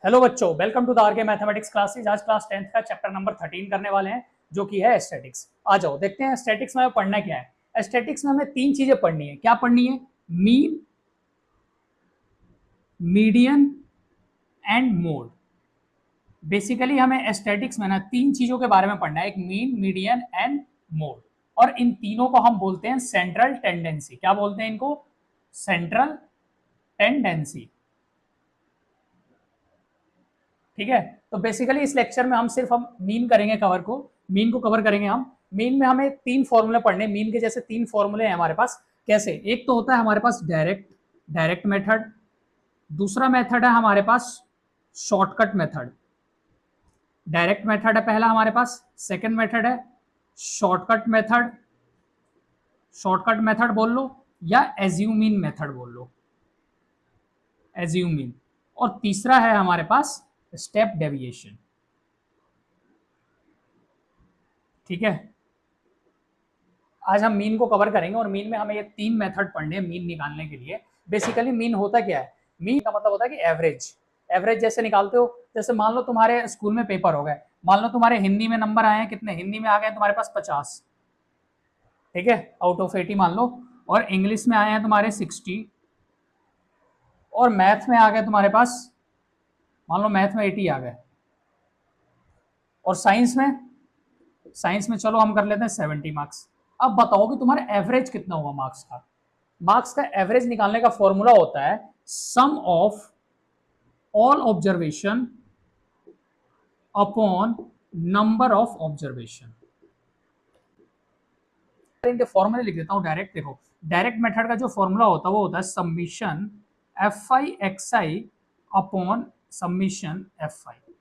Hello बच्चों, welcome to the RK mathematics classes. आज class 10th का चैप्टर नंबर 13 करने वाले हैं, जो कि है एस्थेटिक्स। आ जाओ देखते हैं एस्थेटिक्स में हमें पढ़ना क्या है। एस्थेटिक्स में हमें तीन चीजें पढ़नी है। क्या पढ़नी है? Mean, median and mode. Basically हमें एस्थेटिक्स में ना तीन चीजों के बारे में पढ़ना है, एक मीन, मीडियन एंड मोड। और इन तीनों को हम बोलते हैं सेंट्रल टेंडेंसी। क्या बोलते हैं इनको? Central tendency. ठीक है। तो बेसिकली इस लेक्चर में हम मीन करेंगे, मीन को कवर करेंगे हम। मीन में हमें तीन फॉर्मूले पढ़ने, मीन के जैसे तीन फॉर्मूले हैं हमारे पास। कैसे? एक तो होता है हमारे पास डायरेक्ट डायरेक्ट मेथड। दूसरा मेथड है हमारे पास शॉर्टकट मेथड। डायरेक्ट मेथड है पहला हमारे पास। सेकंड मेथड है शॉर्टकट मेथड। शॉर्टकट मेथड बोल लो या एज्यूमिन मेथड बोल लो, एज्यूमिन। और तीसरा है हमारे पास स्टेप डेविएशन। ठीक है। आज हम मीन को कवर करेंगे और मीन में हमें ये तीन मेथड पढ़ने हैं मीन निकालने के लिए। बेसिकली मीन होता क्या है? मीन का मतलब होता है कि एवरेज। एवरेज जैसे निकालते हो, जैसे मान लो तुम्हारे स्कूल में पेपर हो गए, मान लो तुम्हारे हिंदी में नंबर आए हैं कितने, हिंदी में आ गए तुम्हारे पास 50। ठीक है, आउट ऑफ 80 मान लो। और इंग्लिश में आए हैं तुम्हारे 60। और मैथ में आ गए तुम्हारे पास, मान लो मैथ में 80 आ गए। और साइंस में चलो हम कर लेते हैं 70 मार्क्स। अब बताओ कि तुम्हारा एवरेज कितना हुआ मार्क्स का। मार्क्स का एवरेज निकालने का फॉर्मूला होता है sum of all observation upon number of observation. इनके फॉर्मूले लिख देता हूं डायरेक्ट। देखो, डायरेक्ट मेथड का जो फॉर्मूला होता है वो होता है summation F I x I upon summation F I.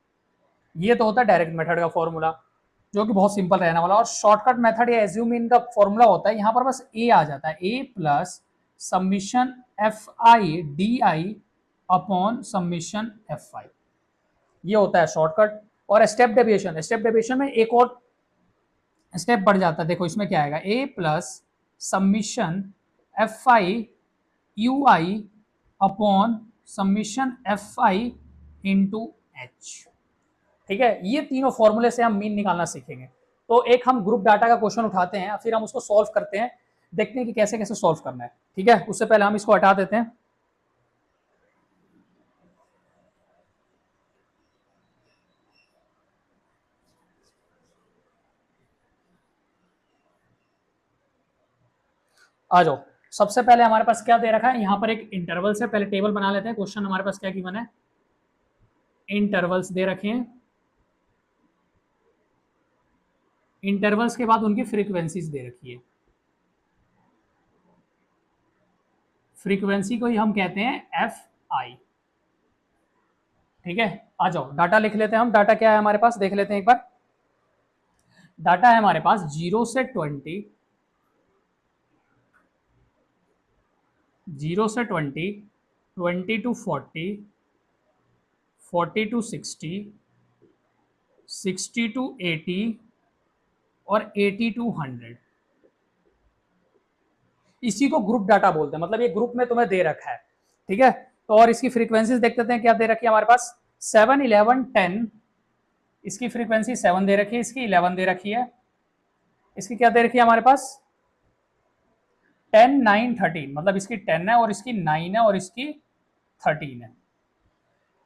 ये तो होता है डायरेक्ट मेथड का फॉर्मूला, जो कि बहुत सिंपल रहने वाला। और शॉर्टकट मेथड या एज्यूमिन का फॉर्मूला होता है, यहाँ पर बस ए आ जाता है, A plus summation F I D I upon summation F I. ये होता है शॉर्टकट। और स्टेप डेविएशन में एक और स्टेप बढ़ जाता है। देखो इसमें क्या आएगा, A plus summation F I U I upon summation F I into H. ठीक है, ये तीनों फॉर्मूले से हम मीन निकालना सीखेंगे। तो एक हम ग्रुप डाटा का क्वेश्चन उठाते हैं, फिर हम उसको सॉल्व करते हैं, देखते हैं कि कैसे कैसे सॉल्व करना है। ठीक है, उससे पहले हम इसको हटा देते हैं। आ जाओ, सबसे पहले हमारे पास क्या दे रखा है, यहाँ पर एक इंटरवल से पहले टेबल बना लेते हैं। क्वेश्चन हमारे पास क्या गिवन है, इंटरवल्स दे रखे हैं। इंटरवल्स के बाद उनकी फ्रीक्वेंसीज दे रखी है। फ्रीक्वेंसी को ही हम कहते हैं एफ आई। ठीक है, आ जाओ डाटा लिख लेते हैं हम। डाटा क्या है हमारे पास देख लेते हैं एक बार। डाटा है हमारे पास 0 से 20, 0 से 20, 20 टू 40, 40 टू 60, 60 टू 80 और 80 टू 100। इसी को ग्रुप डाटा बोलते हैं, मतलब ये ग्रुप में तुम्हें दे रखा है। ठीक है, तो और इसकी फ्रीक्वेंसीज देखते हैं क्या दे रखी है हमारे पास। 7, 11, 10, इसकी फ्रीक्वेंसी 7 दे रखी है, इसकी 11 दे रखी है, इसकी क्या दे रखी है हमारे पास 10, 9, 13, मतलब इसकी 10 है और इसकी 9 है और इसकी 13 है।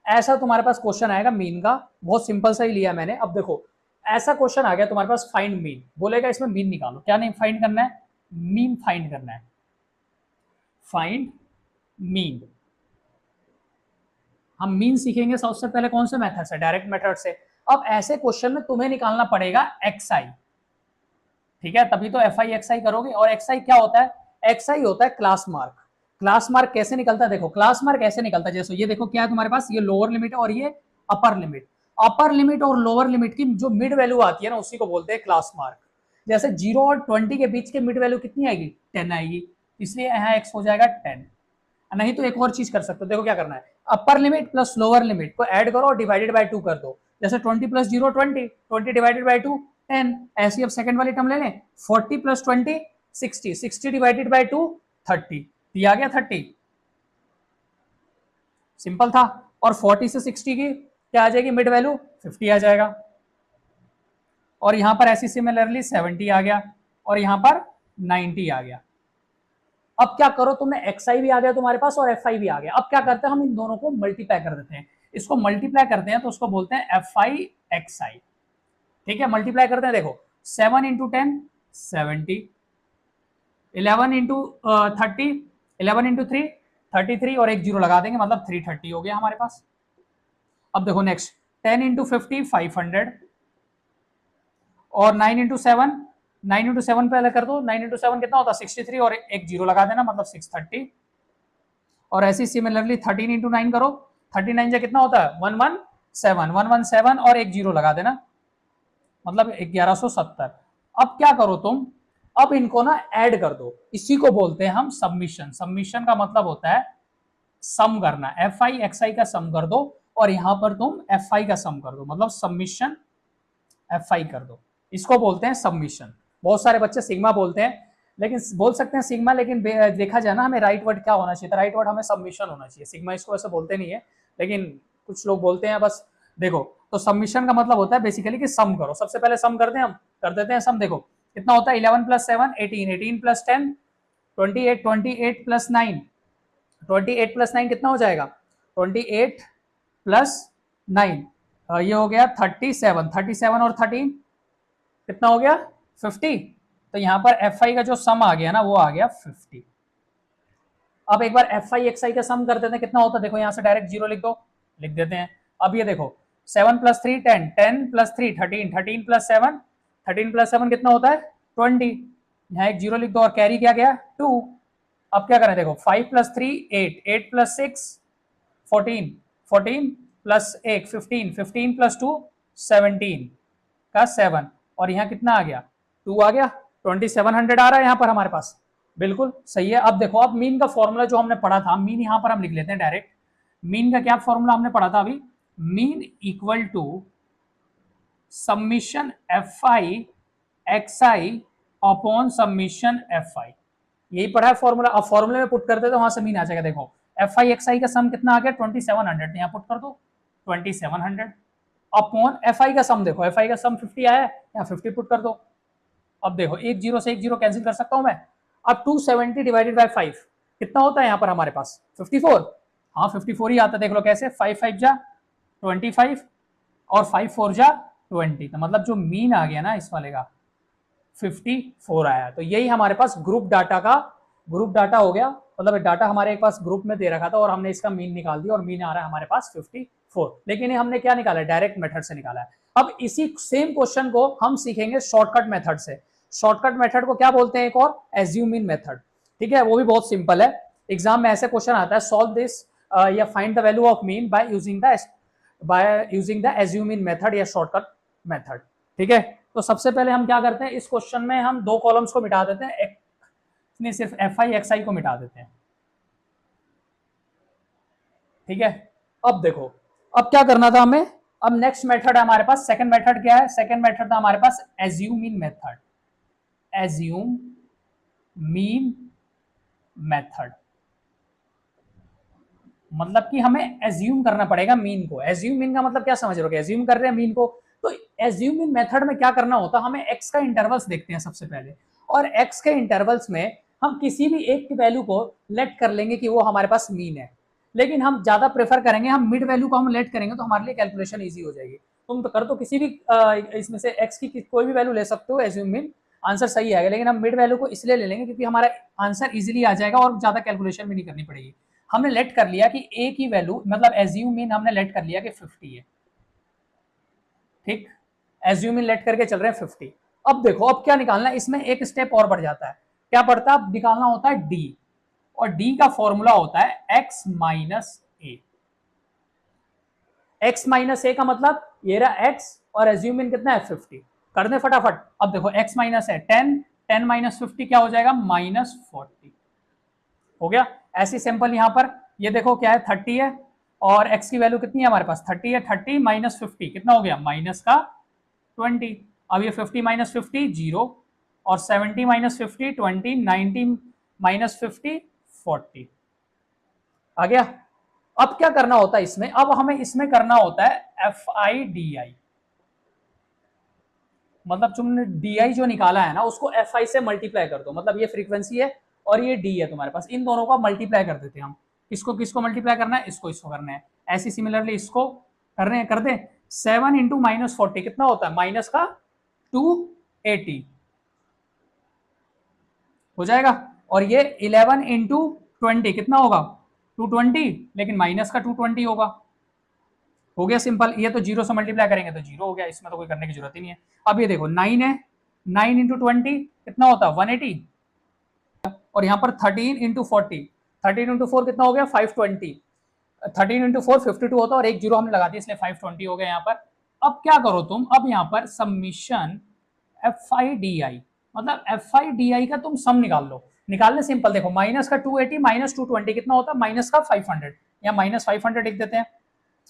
ऐसा तुम्हारे पास क्वेश्चन आएगा मीन का, बहुत सिंपल सा ही लिया मैंने। अब देखो ऐसा क्वेश्चन आ गया तुम्हारे पास, फाइंड मीन बोलेगा, इसमें मीन निकालो। क्या नहीं फाइंड करना है, मीन फाइंड करना है, फाइंड मीन। हम मीन सीखेंगे सबसे पहले कौन से मेथड से, डायरेक्ट मेथड से। अब ऐसे क्वेश्चन में तुम्हें निकालना पड़ेगा एक्स आई। ठीक है, तभी तो एफ आई एक्स आई करोगे। और एक्स आई क्या होता है, एक्स आई होता है क्लास मार्क। क्लास मार्क कैसे निकलता है, देखो क्लास मार्क ऐसे निकलता है, जैसे ये देखो क्या है तुम्हारे पास, ये लोअर लिमिट है और ये अपर लिमिट। अपर लिमिट और लोअर लिमिट की जो मिड वैल्यू आती है ना, उसी को बोलते हैं क्लास मार्क। जैसे 0 और 20 के बीच के मिड वैल्यू कितनी आएगी, 10 आएगी, इसलिए यहाँ एक्स हो जाएगा 10। नहीं तो एक और चीज कर सकते हो, देखो क्या करना है, upper limit plus lower limit को ऐड करो और डिवाइडेड बाय 2 कर दो। जैसे 20 प्लस 0 20, 20 डिवाइडेड बाय 2 10। ऐसी अब सेकंड वाली टर्म ले लें, 40 प्लस 20 60, 60 डिवाइडेड बाय 2 30, दिया गया 30। सिंपल था। और 40 से 60 की क्या आ जाएगी मिड वैल्यू 50 आ जाएगा, और यहां पर ऐसी सिमिलरली 70 आ गया, और यहां पर 90 आ गया। अब क्या करो, तुमने xi भी आ गया तुम्हारे पास और fi भी आ गया। अब क्या करते हैं हम इन दोनों को मल्टीप्लाई कर देते हैं, इसको मल्टीप्लाई करते हैं तो उसको बोलते हैं fi xi। ठीक है, मल्टीप्लाई करते हैं, देखो 7 इंटू 10 70, 11 इंटू 30, 11 इंटू 3 33, और एक जीरो लगा देंगे मतलब 330 हो गया हमारे पास। अब देखो नेक्स्ट 10 इंटू 50 500, और 9 इंटू 7, 9 इंटू 7 पहले कर दो, 9 इंटू 7 कितना होता है 63, और एक जीरो लगा देना मतलब 630, और ऐसी सिमिलरली 13 इंटू 9 करो, 39 से कितना होता है 117, 117 और एक जीरो लगा देना मतलब 1170। अब क्या करो तुम, अब इनको ना ऐड कर दो, इसी को बोलते हैं हम सबमिशन। सबमिशन का मतलब होता है सम करना, fi xi का सम कर दो और यहां पर तुम fi का सम कर दो, मतलब सबमिशन fi कर दो, इसको बोलते हैं सबमिशन। बहुत सारे बच्चे सिग्मा बोलते हैं, लेकिन बोल सकते हैं सिग्मा, लेकिन देखा जाए ना हमें राइट वर्ड क्या होना चाहिए था, राइट वर्ड हमें सबमिशन होना चाहिए। सिग्मा इसको ऐसे बोलते नहीं है, लेकिन कुछ लोग बोलते हैं बस। देखो तो सबमिशन का मतलब होता है बेसिकली कि सम करो। सबसे पहले सम करते हैं, हम कर देते हैं सम। देखो कितना होता है 11 प्लस 7 18, 18 प्लस 10 28, 28 प्लस 9 28 प्लस 9 कितना हो जाएगा 28 प्लस 9, ये हो गया 37, 37 और 13 कितना हो गया 50। तो यहां पर fi का जो सम आ गया ना वो आ गया 50। अब एक बार fi xi का सम कर देते हैं, कितना होता है देखो, यहां से डायरेक्ट जीरो लिख दो, लिख देते हैं। अब ये देखो 7 प्लस 3 10, 10 प्लस 3 13, 13 प्लस 7, 13 प्लस 7 कितना होता है 20, यहाँ एक जीरो लिख दो, और कैरी क्या गया 2। अब क्या करें, देखो 5 प्लस 3 8, 8 प्लस 6 14, 14 प्लस 1 15, 15 प्लस 2 17 का 7, और यहाँ कितना आ गया 2 आ गया, 2700 आ रहा है यहाँ पर हमारे पास। बिल्कुल सही है। अब देखो, अब मीन का फॉर्मूला जो हमने पढ़ा था, मीन यहाँ पर हम लिख लेते हैं डायरेक्ट। मीन का क्या फॉर्मूला हमने पढ़ा था अभी, mean equal to summation fi xi upon summation fi, यही पढ़ा है फॉर्मूला। अब फॉर्मूले में पुट करते तो वहां से मीन आ जाएगा। देखो fi xi का सम कितना आ गया 2700, यहाँ पुट कर दो 2700 अपॉन fi का सम, देखो fi का सम 50 आया है, यहाँ 50 पुट कर दो। अब देखो एक जीरो से एक जीरो कैंसिल कर सकता हूं मैं। अब 270 डिवाइडेड बाय 5 कितना होता है यहाँ पर हमारे पास 54, हाँ 54 ही आता है। देख लो कैसे, 5 5 जा 25 और 5 4 जा 20, तो मतलब जो मीन आ गया ना इस वाले का 54 आया। तो यही हमारे पास ग्रुप डाटा हो गया, मतलब डाटा हमारे पास ग्रुप में दे रखा था और हमने इसका मीन निकाल दिया, और मीन आ रहा है हमारे पास 54। लेकिन हमने क्या निकाला है, डायरेक्ट मेथड से निकाला है। अब इसी सेम क्वेश्चन को हम सीखेंगे शॉर्टकट मेथड से। शॉर्टकट मेथड को क्या बोलते हैं, एक और एज्यूम इन मेथड। ठीक है, वो भी बहुत सिंपल है। एग्जाम में ऐसे क्वेश्चन आता है, सॉल्व दिस या find the value of mean by using the assume in method या शॉर्टकट मेथड। ठीक है, तो सबसे पहले हम क्या करते हैं, इस क्वेश्चन में हम दो कॉलम्स को मिटा देते हैं, इसमें सिर्फ fi xi को मिटा देते हैं। ठीक है, अब देखो अब क्या करना था हमें। अब नेक्स्ट मेथड है हमारे पास, सेकंड मेथड क्या है, सेकंड मेथड था हमारे पास एज्यूम इन मेथड। एज्यूम मीन मेथड मतलब कि हमें एज्यूम करना पड़ेगा मीन को। एज्यूम मीन का मतलब क्या समझ रहे हो, एज्यूम कर रहे हैं मीन को। तो एज्यूम मीन मेथड में क्या करना होता है, हमें एक्स का इंटरवल्स देखते हैं सबसे पहले, और एक्स के इंटरवल्स में हम किसी भी एक की वैल्यू को लेट कर लेंगे कि वो हमारे पास मीन है। लेकिन हम ज्यादा प्रेफर करेंगे, हम मिड वैल्यू को हम लेट करेंगे तो हमारे लिए कैलकुलेशन ईजी हो जाएगी। तुम तो कर तो किसी भी इसमें से एक्स की कोई भी वैल्यू ले सकते हो, एज्यूम मीन आंसर सही आएगा। लेकिन हम मिड वैल्यू को इसलिए ले लेंगे क्योंकि हमारा आंसर इजीली आ जाएगा और ज्यादा कैलकुलेशन भी नहीं करनी पड़ेगी। हमने लेट कर लिया कि ए की वैल्यू, मतलब एज्यूम मीन हमने लेट कर लिया कि 50 है। ठीक, एज्यूम मीन लेट करके चल रहे हैं 50। अब देखो अब क्या निकालना है, इसमें एक स्टेप और बढ़ जाता है। क्या बढ़ता है, अब निकालना होता है डी, और डी का फॉर्मूला होता है x माइनस ए। x माइनस ए का मतलब ये रहा x, और एज्यूम मीन कितना है 50। कर दे फटाफट। अब देखो x माइनस है 10, 10 माइनस 50 क्या हो जाएगा -40 हो गया। ऐसी सिंपल यहाँ पर ये देखो क्या है 30 है, और x की वैल्यू कितनी है हमारे पास 30 है, 30 माइनस 50 कितना हो गया माइनस का 20। अब ये 50 माइनस 50 0, और 70 माइनस 50 20, 90 माइनस 50 40 आ गया। अब क्या करना होता है इसमें, अब हमें इसमें करना होता है एफ आई डी आई, मतलब तुमने डी आई जो निकाला है ना उसको एफ आई से मल्टीप्लाई कर दो, मतलब ये फ्रीक्वेंसी है और ये डी है तुम्हारे पास, इन दोनों को मल्टीप्लाई कर देते हैं हम। किसको किसको मल्टीप्लाई करना है, इसको इसको करना है। ऐसी सिमिलरली इसको कर रहे हैं, कर दे। 7 इंटू माइनस 40 कितना होता है, माइनस का 280 हो जाएगा। और ये 11 इंटू 20 कितना होगा, 220, लेकिन माइनस का 220 होगा। हो गया सिंपल, ये तो जीरो से मल्टीप्लाई करेंगे तो जीरो हो गया, इसमें तो कोई करने की जरूरत ही नहीं है। अब ये देखो 9 है, 9 इंटू 20 कितना होता है 180, और यहाँ पर 13 इंटू 40, 13 इंटू 4 कितना हो गया 520, 13 इंटू 4 52 होता है, और एक जीरो हमने लगा दिया इसलिए 520 हो गया यहाँ पर। अब क्या करो तुम, अब यहाँ पर समीशन एफ आई डी आई, मतलब एफ आई डी आई का तुम सम निकाल लो। निकालने सिंपल, देखो माइनस का 280 माइनस 220 कितना होता है, माइनस का 500, या माइनस 500 लिख देते हैं।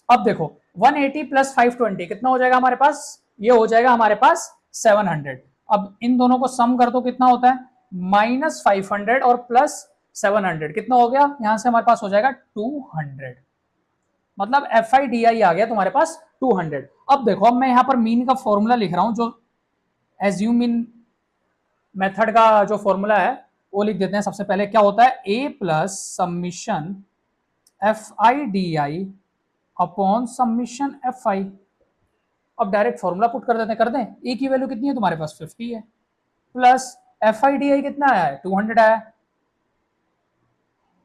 अब देखो 180 प्लस 520 कितना हो जाएगा हमारे पास, ये हो जाएगा हमारे पास 700। अब इन दोनों को सम कर दो, कितना होता है माइनस 500 और प्लस 700 कितना हो गया, यहां से हमारे पास हो जाएगा 200, मतलब एफ आई डी आई आ गया तुम्हारे पास 200। अब देखो, अब मैं यहां पर मीन का फॉर्मूला लिख रहा हूं, जो एज्यूम मीन मेथड का जो फॉर्मूला है वो लिख देते हैं। सबसे पहले क्या होता है, A plus summation F I D I upon summation F I. अब डायरेक्ट फॉर्मूला पुट कर देते हैं, कर दें। ए की वैल्यू कितनी है तुम्हारे पास 50 है, प्लस एफ आई डी आई कितना आया है 200 आया है,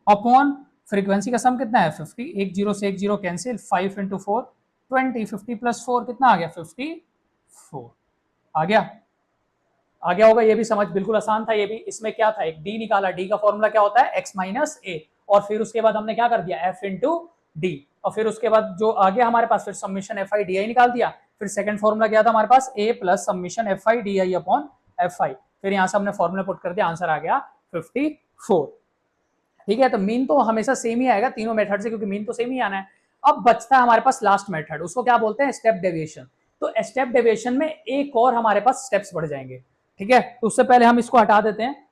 अपॉन फ्रीक्वेंसी का सम कितना है 50, एक जीरो से एक जीरो कैंसिल, 5 इंटू 4 20, 50 प्लस 4 कितना आ गया 54 आ गया। आ गया होगा, ये भी समझ बिल्कुल आसान था ये भी। इसमें क्या था, एक डी निकाला, डी का फॉर्मूला क्या होता है एक्स माइनस ए, और फिर उसके बाद हमने क्या कर दिया एफ इंटू डी, और फिर उसके बाद जो आ गया हमारे पास फिर summation F I D I निकाल दिया। फिर सेकंड फॉर्मूला क्या था हमारे पास, A plus summation F I D I upon F I, फिर यहां से हमने फॉर्मूला पुट कर दिया, आंसर आ गया 54। ठीक है, तो मीन तो हमेशा सेम ही आएगा तीनों मेथड से, क्योंकि मीन तो सेम ही आना है। अब बचता है हमारे पास लास्ट मेथड, उसको क्या बोलते हैं स्टेप डेविएशन। तो स्टेप डेविएशन में एक और हमारे पास स्टेप्स बढ़ जाएंगे। ठीक है, तो उससे पहले हम इसको हटा देते हैं।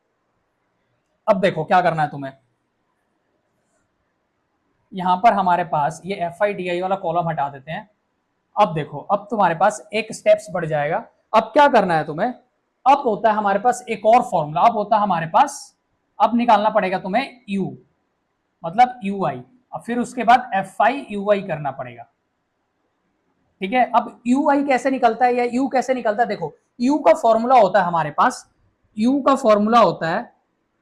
अब देखो क्या करना है तुम्हें, यहां पर हमारे पास ये एफ आई डी आई वाला कॉलम हटा देते हैं। अब देखो, अब तुम्हारे पास एक स्टेप्स बढ़ जाएगा। अब क्या करना है तुम्हें, अब होता है हमारे पास एक और फॉर्मूला, अब होता है हमारे पास, अब निकालना पड़ेगा तुम्हें u, मतलब यू आई, और फिर उसके बाद एफ आई यू आई करना पड़ेगा। ठीक है, अब यू आई कैसे निकलता है या यू कैसे निकलता है, देखो यू का फॉर्मूला होता है हमारे पास, यू का फॉर्मूला होता है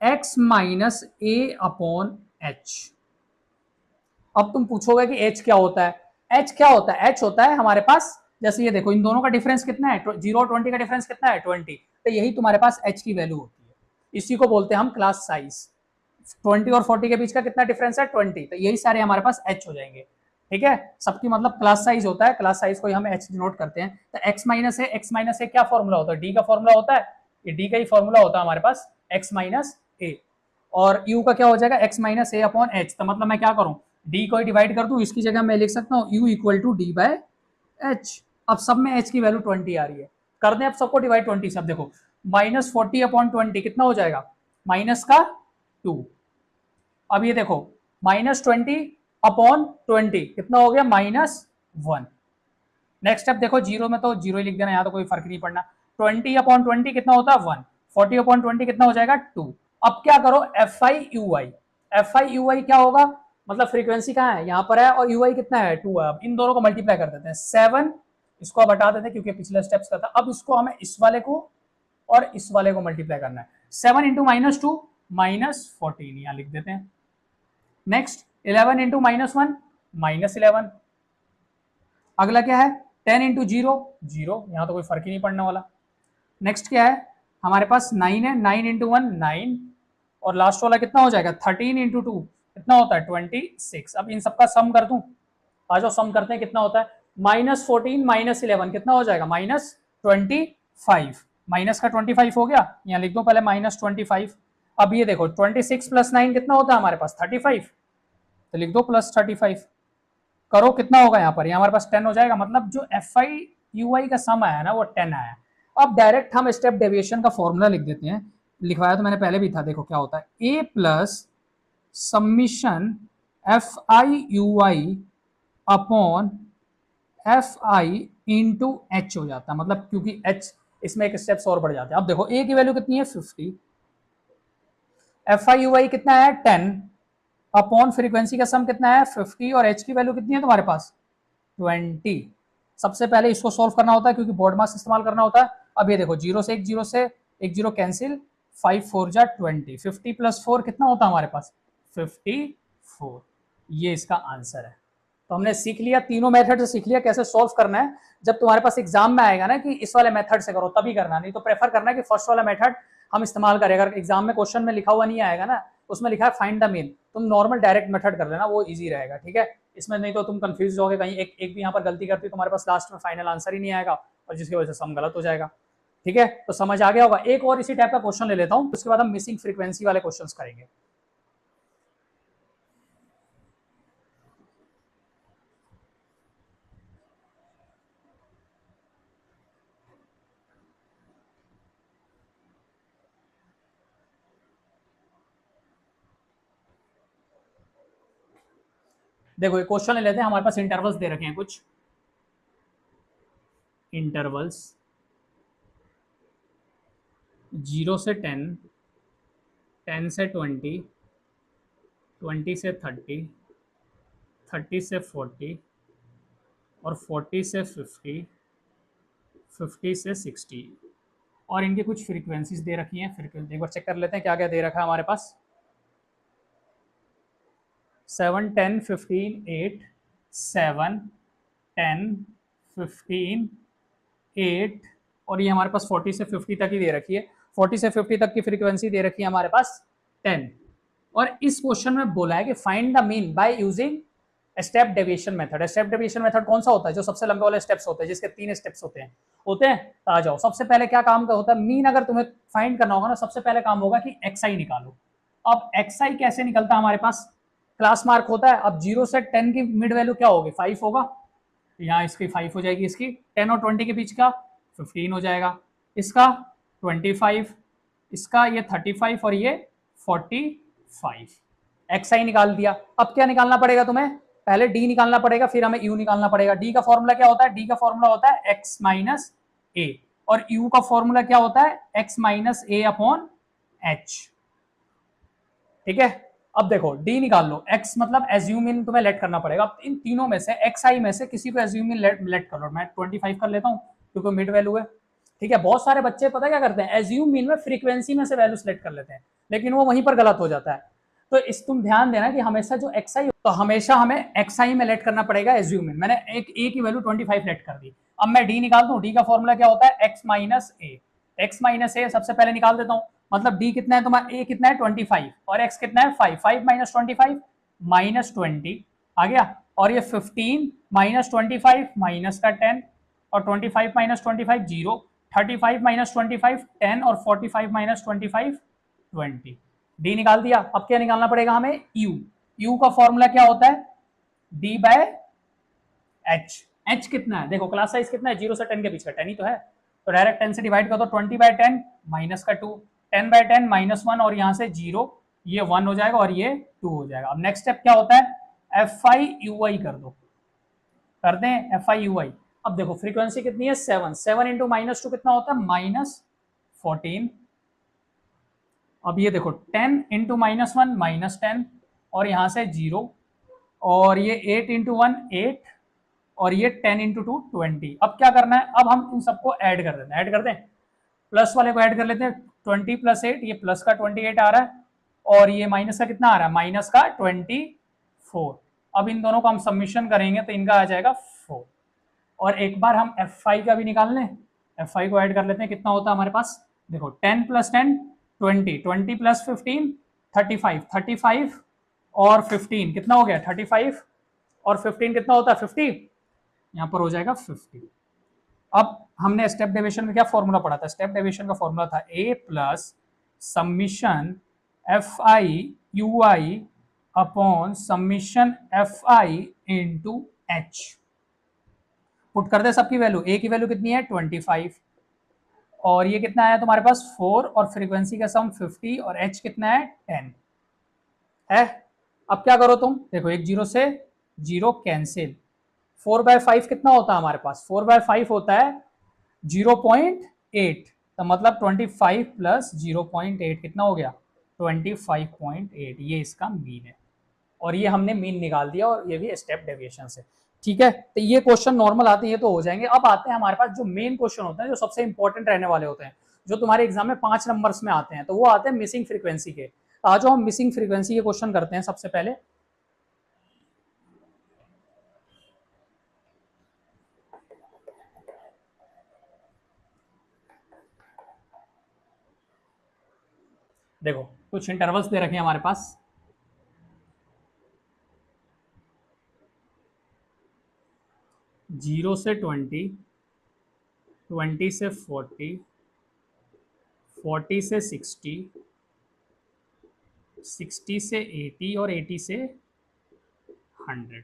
x माइनस ए अपॉन एच। अब तुम पूछोगे कि h क्या होता है, h क्या होता है, h होता है हमारे पास, जैसे ये देखो इन दोनों का डिफरेंस कितना है 0 और 20 का डिफरेंस कितना है 20, तो यही तुम्हारे पास h की वैल्यू होती है। इसी को बोलते हैं हम क्लास साइज। 20 और 40 के बीच का कितना डिफरेंस है 20, तो यही सारे हमारे पास h हो जाएंगे। ठीक है, सबकी मतलब क्लास साइज होता है, क्लास साइज को हम h डिनोट करते हैं। तो x माइनस है, x माइनस ए क्या फॉर्मूला होता है, d का फॉर्मूला होता है, ये d का ही फॉर्मूला होता है हमारे पास x माइनस ए, और u का क्या हो जाएगा x माइनस ए अपॉन एच। तो मतलब मैं क्या करूं, d को डिवाइड कर दूं, इसकी जगह मैं लिख सकता हूं u equal to d by h. अब सब में h की वैल्यू 20 आ रही है, कर दें अब सबको डिवाइड 20 से। अब देखो माइनस 40 अपॉन 20 कितना हो जाएगा, माइनस का 2। अब ये देखो माइनस 20 अपॉन 20 कितना हो गया -1। नेक्स्ट स्टेप देखो, जीरो में तो जीरो ही लिख देना, यहाँ तो कोई फर्क नहीं पड़ना। 20 अपॉन 20 कितना होता है 1, 40 अपॉन 20 कितना हो जाएगा 2। अब क्या करो F I U I, F I U I क्या होगा, मतलब फ्रीक्वेंसी कहाँ है यहाँ पर है, और यू आई कितना है 2 है। अब इन दोनों को मल्टीप्लाई कर देते हैं, 7 इसको अब हटा देते हैं क्योंकि पिछले स्टेप्स का था। अब इसको हमें इस वाले को और इस वाले को मल्टीप्लाई करना है, 7 इंटू माइनस 2 -14 यहाँ लिख देते हैं। Next 11 into -1 -11। अगला क्या है 10 इंटू 0 0, यहाँ तो कोई फर्क ही नहीं पड़ने वाला। नेक्स्ट क्या है हमारे पास 9 है, 9 इंटू 1 9, और लास्ट वाला कितना हो जाएगा 13 इंटू 2 कितना होता है 26। अब इन सबका सम कर दूं, आ जाओ सम करते हैं, कितना होता है -14 -11 कितना हो जाएगा -25। माइनस का 25 हो गया, यहाँ लिख दो पहले -25। अब ये देखो 26 प्लस 9 कितना होता है हमारे पास 35, तो लिख दो +35। करो कितना होगा यहाँ पर, यहाँ हमारे पास 10 हो जाएगा, मतलब जो एफ आई यू आई का सम आया ना वो 10 आया। अब डायरेक्ट हम स्टेप डेविएशन का फॉर्मूला लिख देते हैं, लिखवाया तो मैंने पहले भी था, देखो क्या होता है A plus summation F I U I upon F I into H हो जाता है, मतलब क्योंकि एच इसमें एक स्टेप्स और बढ़ जाते हैं। अब देखो ए की वैल्यू कितनी है 50, एफ आई यू आई कितना है 10 अपॉन फ्रीक्वेंसी का सम कितना है 50 और एच की वैल्यू कितनी है तुम्हारे पास 20। सबसे पहले इसको सॉल्व करना होता है क्योंकि बोर्ड मास इस्तेमाल करना होता है। अब ये देखो जीरो से एक जीरो कैंसिल, 5 4 जा 20, 50 प्लस 4 कितना होता है हमारे पास 54। ये इसका आंसर है। तो हमने सीख लिया, तीनों मेथड से सीख लिया कैसे सॉल्व करना है। जब तुम्हारे पास एग्जाम में आएगा ना कि इस वाले मेथड से करो तभी करना, नहीं तो प्रेफर करना कि फर्स्ट वाला मेथड हम इस्तेमाल करें। अगर एग्जाम में क्वेश्चन में लिखा हुआ नहीं आएगा ना, उसमें लिखा है फाइंड द मीन, तुम नॉर्मल डायरेक्ट मेथड कर लेना, वो इजी रहेगा। ठीक है, इसमें नहीं तो तुम कंफ्यूज होगे, कहीं एक भी यहाँ पर गलती करती तुम्हारे पास लास्ट में फाइनल आंसर ही नहीं आएगा और जिसकी वजह से सम गलत हो जाएगा। ठीक है, तो समझ आ गया होगा। एक और इसी टाइप का क्वेश्चन ले लेता हूँ, उसके बाद हम मिसिंग फ्रीक्वेंसी वाले क्वेश्चन करेंगे। देखो ये क्वेश्चन ले लेते हैं, हमारे पास इंटरवल्स दे रखे हैं कुछ इंटरवल्स 0 से 10, 10 से 20, 20 से 30, 30 से 40 और 40 से 50, 50 से 60 और इनकी कुछ फ्रीक्वेंसीज दे रखी हैं। फ्रीक्वेंसी एक बार चेक कर लेते हैं क्या क्या दे रखा है हमारे पास। 7 10 15 8, 7 10 15 8 और ये हमारे पास 40 से 50 तक ही दे रखी है। 40 से 50 तक की फ्रीक्वेंसी दे रखी है हमारे पास 10। और इस क्वेश्चन में बोला है कि find the mean by using step deviation method. Step deviation method कौन सा होता है, जो सबसे लंबे वाले स्टेप्स होते हैं, जिसके 3 स्टेप्स होते हैं। तो आ जाओ, सबसे पहले क्या काम का होता है, मीन अगर तुम्हें फाइंड करना होगा ना, सबसे पहले काम होगा कि एक्स आई निकालो। अब एक्स आई कैसे निकलता है हमारे पास, क्लास मार्क होता है। अब 0 से 10 की मिड वैल्यू क्या होगी 5 होगा, यहाँ इसकी 5 हो जाएगी, इसकी 10 और 20 के बीच का 15 हो जाएगा, इसका 25, इसका ये 35 और ये 45। एक्स आई निकाल दिया। अब क्या निकालना पड़ेगा तुम्हें, पहले डी निकालना पड़ेगा, फिर हमें यू निकालना पड़ेगा। डी का फॉर्मूला क्या होता है, डी का फॉर्मूला होता है एक्स माइनस ए और यू का फॉर्मूला क्या होता है एक्स माइनस ए अपॉन एच। ठीक है, अब देखो डी निकाल लो, x मतलब एज्यूम इन तुम्हें लेट करना पड़ेगा। अब इन तीनों में से एक्स आई में से किसी को एज्यूम इन लेट कर लो। मैं 25 कर लेता हूँ क्योंकि मिड वैल्यू है। ठीक है, बहुत सारे बच्चे पता क्या करते हैं, एज्यूम इन में फ्रीक्वेंसी में से वैल्यू सेलेक्ट कर लेते हैं, लेकिन वो वहीं पर गलत हो जाता है। तो इस तुम ध्यान देना कि हमेशा जो एक्स आई, तो हमेशा हमें एक्स आई में लेट करना पड़ेगा एज्यूम इन। मैंने एक ए की वैल्यू 25 लेट कर दी। अब मैं डी निकाल दूं, डी का फॉर्मूला क्या होता है एक्स माइनस ए। एक्स माइनस ए सबसे पहले निकाल देता हूं, मतलब डी कितना है तुम्हारा, ए कितना है 25 और एक्स कितना है 5, 5 माइनस 25 माइनस 20 आ गया, और ये 15 माइनस 25 माइनस का 10 और 25 माइनस 25 0, 35 माइनस 25 10 और 45 माइनस 25 20। डी निकाल दिया। अब क्या निकालना पड़ेगा हमें, यू। यू का फॉर्मूला क्या होता है डी बाय एच। एच कितना है, देखो क्लास साइज कितना है 0 से 10 के बीच का 10 ही तो है, तो डायरेक्ट 10 से डिवाइड कर दो, 20/10 माइनस का 2, 10/10 माइनस 1 और यहाँ से 0, ये 1 हो जाएगा और ये 2 हो जाएगा। अब नेक्स्ट स्टेप क्या होता है एफ आई यू आई कर दो, कर दें एफ आई यू आई। अब देखो फ्रीक्वेंसी कितनी है 7, 7 इंटू माइनस 2 कितना होता है -14। अब ये देखो 10 इंटू माइनस 1 -10 और यहाँ से 0 और ये 8 इंटू 1 8 और ये 10 इंटू 2 20। अब क्या करना है, अब हम इन सबको ऐड कर देते हैं, ऐड कर दें, प्लस वाले को ऐड कर लेते हैं, 20 + 8 ये प्लस का 28 आ रहा है और ये माइनस का कितना आ रहा है माइनस का 24। अब इन दोनों को हम सबमिशन करेंगे तो इनका आ जाएगा 4। और एक बार हम एफ आई का भी निकाल लें, एफ आई को ऐड कर लेते हैं, कितना होता है हमारे पास, देखो 10 + 10 20, 20 + 15 35, 35 और 15 कितना हो गया 35 और 15 कितना होता है 50, यहाँ पर हो जाएगा 50। अब हमने स्टेप डेविएशन में क्या फॉर्मूला पढ़ा था, स्टेप डेविएशन का फॉर्मूला था a plus summation F I U I upon summation F I into H. Put कर दे सबकी वैल्यू, a की वैल्यू कितनी है 25 और ये कितना है तुम्हारे पास 4 और फ्रीक्वेंसी का सम 50 और h कितना है 10 है। अब क्या करो तुम, देखो एक जीरो से जीरो कैंसिल, 4/5 कितना होता है हमारे पास, 4/5 होता है 0.8, तो मतलब 25 प्लस 0.8 कितना हो गया 25.8, ये इसका मीन है। और ये हमने मीन निकाल दिया और ये भी स्टेप डेविएशन से। ठीक है, तो ये क्वेश्चन नॉर्मल आते हैं, ये तो हो जाएंगे। अब आते हैं हमारे पास जो मेन क्वेश्चन होते हैं, जो सबसे इंपॉर्टेंट रहने वाले होते हैं, जो तुम्हारे एग्जाम में 5 नंबर्स में आते हैं, तो वो आते हैं मिसिंग फ्रीक्वेंसी के। आज हम मिसिंग फ्रीक्वेंसी के क्वेश्चन करते हैं सबसे पहले। देखो कुछ इंटरवल्स दे रखे हैं हमारे पास, 0 से 20, 20 से 40, 40 से 60, 60 से 80 और 80 से 100।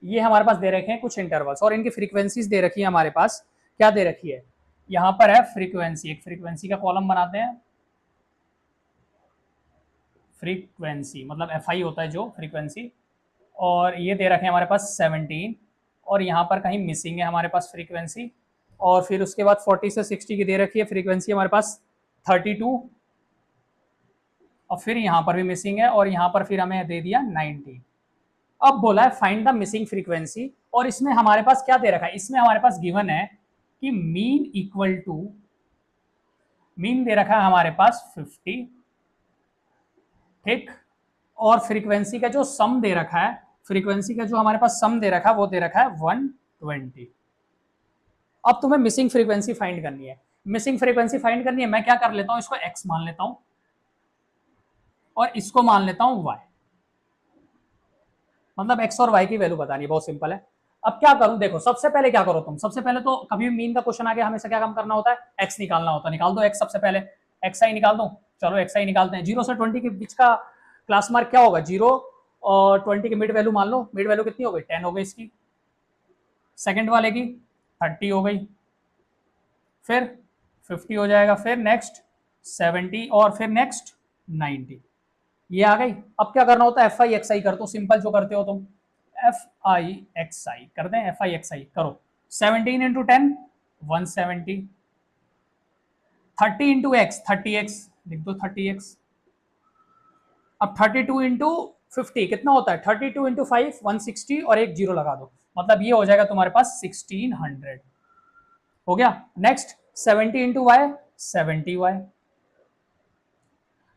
ये हमारे पास दे रखे हैं कुछ इंटरवल्स, और इनकी फ्रीक्वेंसीज दे रखी है हमारे पास। क्या दे रखी है, यहाँ पर है फ्रीक्वेंसी, एक फ्रीक्वेंसी का कॉलम बनाते हैं। फ्रीक्वेंसी मतलब एफ आई होता है जो फ्रीक्वेंसी, और ये दे रखे हैं हमारे पास 17, और यहाँ पर कहीं मिसिंग है हमारे पास फ्रीक्वेंसी। और फिर उसके बाद 40 से 60 की दे रखी है फ्रीक्वेंसी हमारे पास 32, और फिर यहाँ पर भी मिसिंग है, और यहाँ पर फिर हमें दे दिया 19। अब बोला है फाइंड द मिसिंग फ्रीक्वेंसी, और इसमें हमारे पास क्या दे रखा है, इसमें हमारे पास गिवन है कि मीन इक्वल टू, मीन दे रखा है हमारे पास 50, ठीक, और फ्रीक्वेंसी का जो सम दे रखा है, फ्रीक्वेंसी का जो हमारे पास सम दे रखा है वो दे रखा है 120। अब तुम्हें मिसिंग फ्रीक्वेंसी फाइंड करनी है। मिसिंग फ्रीक्वेंसी फाइंड करनी है, मैं क्या कर लेता हूं, इसको x मान लेता हूं और इसको मान लेता हूं y, मतलब x और y की वैल्यू बतानी है, बहुत सिंपल है। अब क्या करूं, देखो सबसे पहले क्या करो तुम, सबसे पहले तो कभी भी मीन का क्वेश्चन आ गया हमेशा क्या काम करना होता है, x निकालना होता है। निकाल दो x सबसे पहले, xi निकाल दो। चलो xi निकालते हैं। 0 से 20 के बीच का क्लास मार्क क्या होगा, 0 और 20 की मिड वैल्यू मान लो, मिड वैल्यू कितनी हो गई 10 हो गई इसकी, सेकंड वाले की 30 हो गई, फिर 50 हो जाएगा, फिर नेक्स्ट 70 और फिर नेक्स्ट 90, ये आ गई। अब क्या करना होता है, एफ आई एक्स आई कर दो, सिंपल जो करते हो तुम, एफ आई एक्स आई कर दें, एफ आई एक्स आई करो। 17 इंटू 10 170, 30 इंटू एक्स 30x लिख दो 30x। अब 32 इंटू 50 कितना होता है, 32 इंटू 5 160 और एक जीरो लगा दो, मतलब ये हो जाएगा तुम्हारे पास 1600 हो गया। Next 70 into y 70y,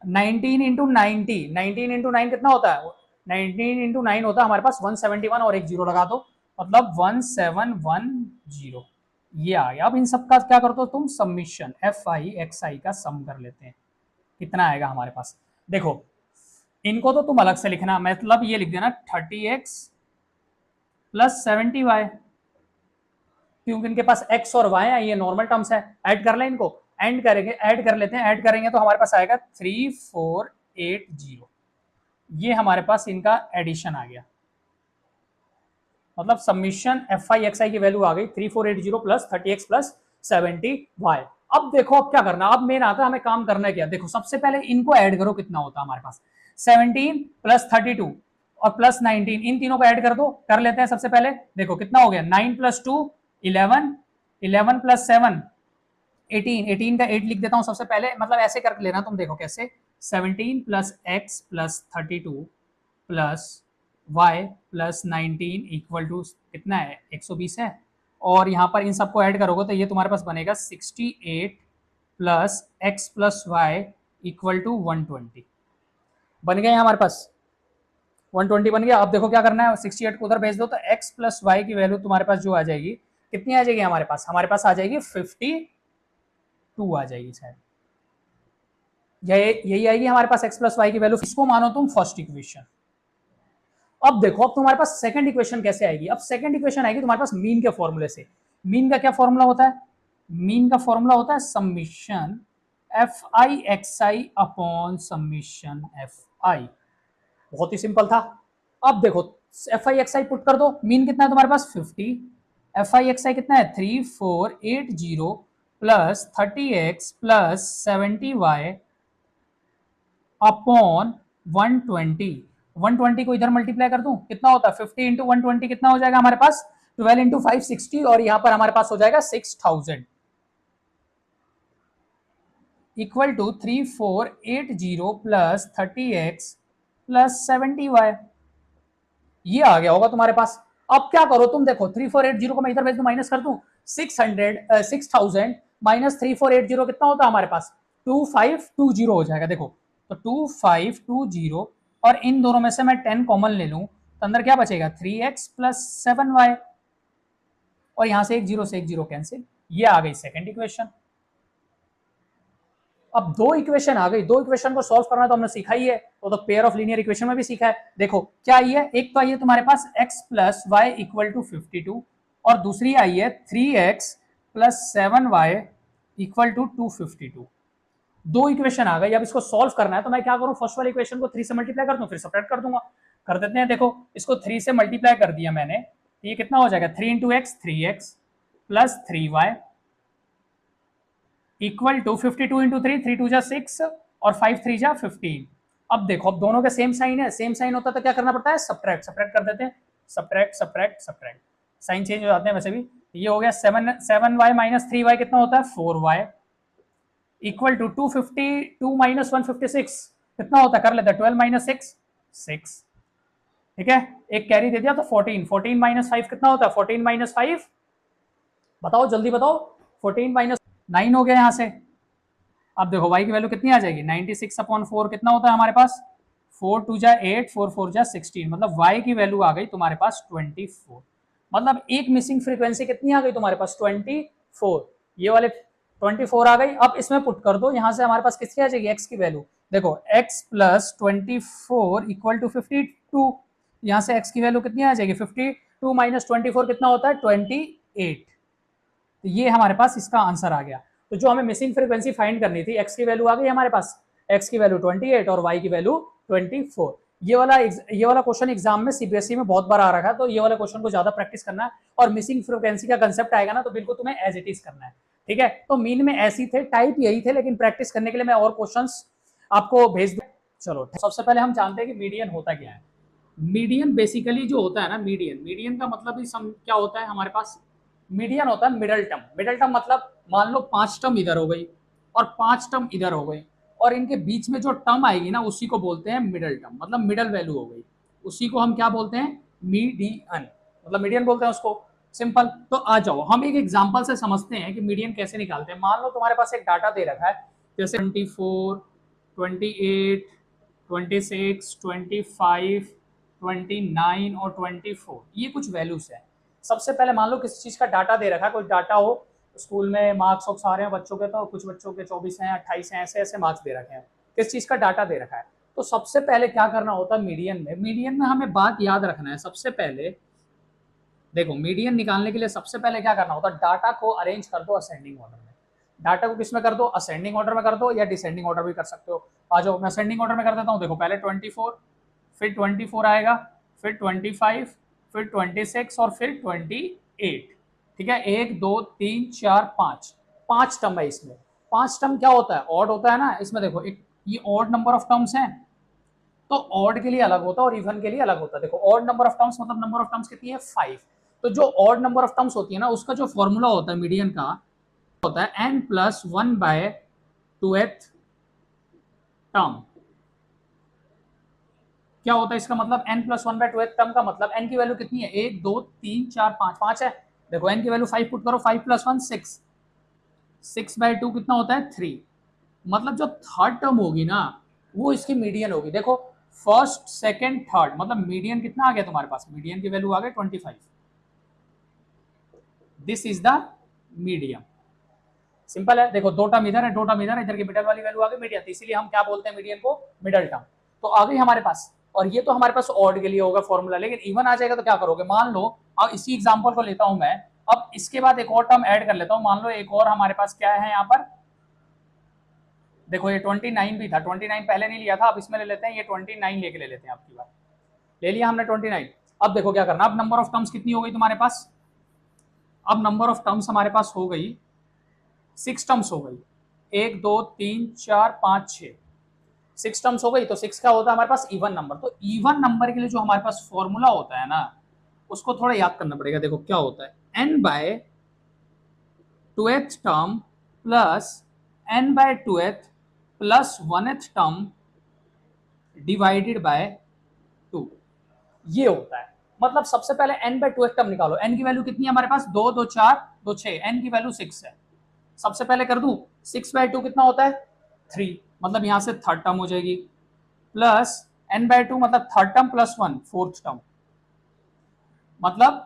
19 into 90, 19 into 9 कितना होता है, 19 इंटू 9 होता है हमारे पास 171 और एक जीरो लगा दो, मतलब 1710, ये आ गया। अब इन सब का क्या करते हो तुम, सबमिशन एफ आई एक्स आई का सम कर लेते हैं, कितना आएगा हमारे पास। देखो इनको तो तुम अलग से लिखना, मतलब ये लिख देना 30x प्लस 70y, क्योंकि इनके पास x और y है, ये नॉर्मल टर्म्स है, ऐड कर लें इनको, एंड करेंगे, ऐड कर लेते हैं, ऐड करेंगे तो हमारे पास आएगा 3480, ये हमारे पास इनका एडिशन आ गया, मतलब सबमिशन एफ आई एक्स आई की वैल्यू आ गई 3480 प्लस 30x प्लस 70y। अब देखो अब क्या करना, अब मेन आता है हमें काम करना है क्या, देखो सबसे पहले इनको ऐड करो, कितना होता है हमारे पास 17 प्लस 32 और प्लस 19, इन तीनों को ऐड कर दो, कर लेते हैं सबसे पहले। देखो कितना हो गया, 9 प्लस 2 11, 11 प्लस 7 18, 18 का 8 लिख देता हूं सबसे पहले, मतलब ऐसे कर लेना तुम, देखो कैसे, 17 plus x plus 32 plus y plus 19 equal to कितना है 120 है, और यहाँ पर इन सबको ऐड करोगे तो ये तुम्हारे पास बनेगा 68 plus x plus y equal to 120, बन गया हमारे पास 120 बन गया। अब देखो क्या करना है, 68 को उधर भेज दो तो x प्लस वाई की वैल्यू तुम्हारे पास जो आ जाएगी, कितनी आ जाएगी हमारे पास आ जाएगी 52 आ जाएगी शायद, यही आएगी हमारे पास x प्लस वाई की वैल्यू। इसको मानो तुम फर्स्ट इक्वेशन। अब देखो अब तुम्हारे पास सेकंड इक्वेशन कैसे आएगी, अब सेकंड इक्वेशन आएगी तुम्हारे पास मीन के फॉर्मूले से। मीन का क्या फॉर्मूला होता है, मीन का फॉर्मूला होता है समीशन एफ आई एक्स आई अपॉन समीशन एफ आई, बहुत ही सिंपल था। अब देखो F I x I put कर दो, मीन कितना है तुम्हारे पास 50, एफ आई एक्स आई कितना है 3480 plus 30x plus 70y upon 120, 120 को इधर मल्टीप्लाई कर दूं, कितना होता है 50 इंटू 120 कितना हो जाएगा हमारे पास 12 इंटू 560 और यहां पर हमारे पास हो जाएगा 6000 equal to 3480 plus 30x plus 70y। ये आ गया होगा तुम्हारे पास। अब क्या करो तुम, देखो 3480 को मैं इधर भेज दूं, माइनस कर दूं, 6000 माइनस 3480 कितना होता है हमारे पास 2520 हो जाएगा। देखो तो 2520 और इन दोनों में से मैं 10 कॉमन ले लूं तो अंदर क्या बचेगा 3x प्लस 7y और यहां से एक जीरो कैंसिल। ये आ गई सेकंड इक्वेशन। अब दो इक्वेशन आ गई, दो इक्वेशन को सॉल्व करना तो हमने सीखा ही है, तो पेयर ऑफ लीनियर इक्वेशन में भी सीखा है। देखो क्या आई है, एक तो आई है तुम्हारे पास x plus y equal to 52 और दूसरी आई है 3x plus 7y equal to 252। दो इक्वेशन आ गई। अब इसको सॉल्व करना है तो मैं क्या करूं, फर्स्ट वाली इक्वेशन को 3 से मल्टीप्लाई कर दूं, फिर सब्ट्रैक्ट कर दूंगा। कर देते हैं। देखो इसको 3 से मल्टीप्लाई कर दिया मैंने, ये कितना हो जाएगा 3 into x 3x plus 3y equal to 52 into 3, 3 2 जा 6 और 5 3 जा 15। अब देखो अब दोनों के सेम साइन है, सेम साइन होता तो क्या करना पड़ता है सब्ट्रैक्ट, सब्ट्रैक्ट कर देते हैं, subtract subtract subtract, sign change हो जाते हैं वैसे भी। ये हो गया 7y माइनस 3y कितना होता है 4y इक्वल टू 252 माइनस 156 कितना होता है, कर लेते हैं 12 माइनस 6 6। ठीक है, एक कैरी दे दिया तो 14, 14 माइनस 5 कितना होता है 14 माइनस 5, बताओ जल्दी बताओ, 14 माइनस 9 हो गया यहां से। अब देखो y की वैल्यू कितनी आ जाएगी 96/4 कितना होता है हमारे पास 4 2 जा 8 4 4 जा 16, मतलब y की वैल्यू आ गई तुम्हारे पास 24। मतलब एक मिसिंग फ्रीक्वेंसी कितनी आ गई तुम्हारे पास 24, ये वाले 24 आ गई। अब इसमें पुट कर दो, यहां से हमारे पास किसकी आ जाएगी x की वैल्यू, देखो x प्लस 24 इक्वल टू 52, यहां से x की वैल्यू कितनी आ जाएगी 52 माइनस 24 कितना होता है 28। तो ये हमारे पास इसका आंसर आ गया। तो जो हमें मिसिंग फ्रीक्वेंसी फाइंड करनी थी, x की वैल्यू आ गई हमारे पास, x की वैल्यू 28 और y की वैल्यू 24। ये वाला क्वेश्चन एग्जाम में सीबीएसई में बहुत बार आ रखा है, तो ये वाला क्वेश्चन को ज्यादा प्रैक्टिस करना है और मिसिंग फ्रीक्वेंसी का कंसेप्ट आएगा ना तो बिल्कुल तुम्हें एज इट इज करना है। ठीक है, तो मीन में ऐसी थे, टाइप यही थे, लेकिन प्रैक्टिस करने के लिए मैं और क्वेश्चंस आपको भेज दूं। चलो सबसे पहले हम जानते हैं कि मीडियन होता क्या है। मीडियन बेसिकली जो होता है ना, मीडियन का मतलब ही क्या होता है हमारे पास, मीडियन होता है मिडल टर्म। मिडल टर्म मतलब मान लो 5 टर्म इधर हो गई और 5 टर्म इधर हो गई और इनके बीच में जो टर्म आएगी ना उसी को बोलते हैं मिडल टर्म, मतलब मिडल वैल्यू हो गई, उसी को हम क्या बोलते हैं मीडियन, मतलब मीडियन बोलते हैं उसको, सिंपल। तो आ जाओ हम एक एग्जांपल से समझते हैं कि मीडियन कैसे निकालते हैं। मान लो तुम्हारे पास एक डाटा दे रखा है, जैसे 24 28 26 25 29 और 24, ये कुछ वैल्यूज है। सबसे पहले मान लो किसी चीज का डाटा दे रखा है, कोई डाटा हो स्कूल में, मार्क्स आ रहे हैं बच्चों के, तो कुछ बच्चों के 24 हैं 28 हैं, ऐसे ऐसे मार्क्स दे रखे हैं, किस चीज का डाटा दे रखा है। तो सबसे पहले क्या करना होता है मीडियन में हमें बात याद रखना है। सबसे पहले देखो मीडियन निकालने के लिए सबसे पहले क्या करना होता है, डाटा को अरेंज कर दो असेंडिंग ऑर्डर में। डाटा को किस में कर दो, असेंडिंग ऑर्डर में कर दो या डिसेंडिंग ऑर्डर भी कर सकते हो। आ जाओ मैं असेंडिंग ऑर्डर में कर देता हूँ। देखो पहले 24, फिर 24 आएगा, फिर 25, फिर 26 और फिर 28। ठीक है, 1 2 3 4 5, 5 टर्म है इसमें। 5 टर्म क्या होता है, ऑड होता है ना इसमें। देखो एक ये ऑड नंबर ऑफ टर्म्स हैं, तो ऑड के लिए अलग होता है और इवन के लिए अलग होता है। देखो ऑड नंबर ऑफ टर्म्स मतलब नंबर ऑफ टर्म्स कितनी है 5। तो जो ऑड नंबर ऑफ टर्म्स होती है ना उसका जो फॉर्मूला होता है मीडियन का होता है n प्लस 1/2th टर्म। क्या होता है इसका मतलब, n प्लस 1/2th टर्म का मतलब n की वैल्यू कितनी है 1 2 3 4 5, 5 है। देखो n की वैल्यू 5 पुट करो, 5 प्लस 1 6, 6/2 कितना होता है 3। मतलब जो थर्ड टर्म होगी ना वो इसकी मीडियन होगी। देखो फर्स्ट सेकंड थर्ड, मतलब मीडियन कितना आ गया तुम्हारे पास, मीडियन की वैल्यू आ गई 25। This is the medium, simple है। देखो दो टर्म इधर है, दो टर्म इधर है, इधर की मिडल वाली वैल्यू आ गई मीडियन, इसीलिए हम क्या बोलते हैं मीडियन को, मिडल टर्म। तो आ गई हमारे पास, और ये तो हमारे पास ऑड के लिए होगा फॉर्मूला, लेकिन इवन आ जाएगा तो क्या करोगे, मान लो अब इसी एग्जांपल को लेता हूं मैं, अब इसके बाद एक और टर्म ऐड कर लेता हूं। मान लो एक और हमारे पास क्या है यहाँ पर, देखो ये 29 भी था, 29 पहले नहीं लिया था, अब इसमें ले लेते हैं, ये 29 लेके ले लेते हैं, आपकी बात ले लिया हमने 29। अब देखो क्या करना, अब नंबर ऑफ टर्म्स कितनी हो गई तुम्हारे पास, अब नंबर ऑफ टर्म्स हमारे पास हो गई 6 टर्म्स हो गई, 1 2 3 4 5 6, 6 टर्म्स हो गई, तो 6 क्या होता है हमारे पास इवन नंबर। तो इवन नंबर के लिए जो हमारे पास फॉर्मूला होता है ना, उसको थोड़ा याद करना पड़ेगा। देखो क्या होता है, n by 2th term plus n by 2th plus 1th term divided by 2, ये होता है। मतलब सबसे पहले n बाय 2th टर्म निकालो। n की वैल्यू कितनी है हमारे पास, 2 2 4 2 6, n की वैल्यू 6 है। सबसे पहले कर दूं, 6 बाय 2 कितना होता है 3, मतलब यहां से थर्ड टर्म हो जाएगी, प्लस n बाय 2 मतलब third term plus 1 fourth term, मतलब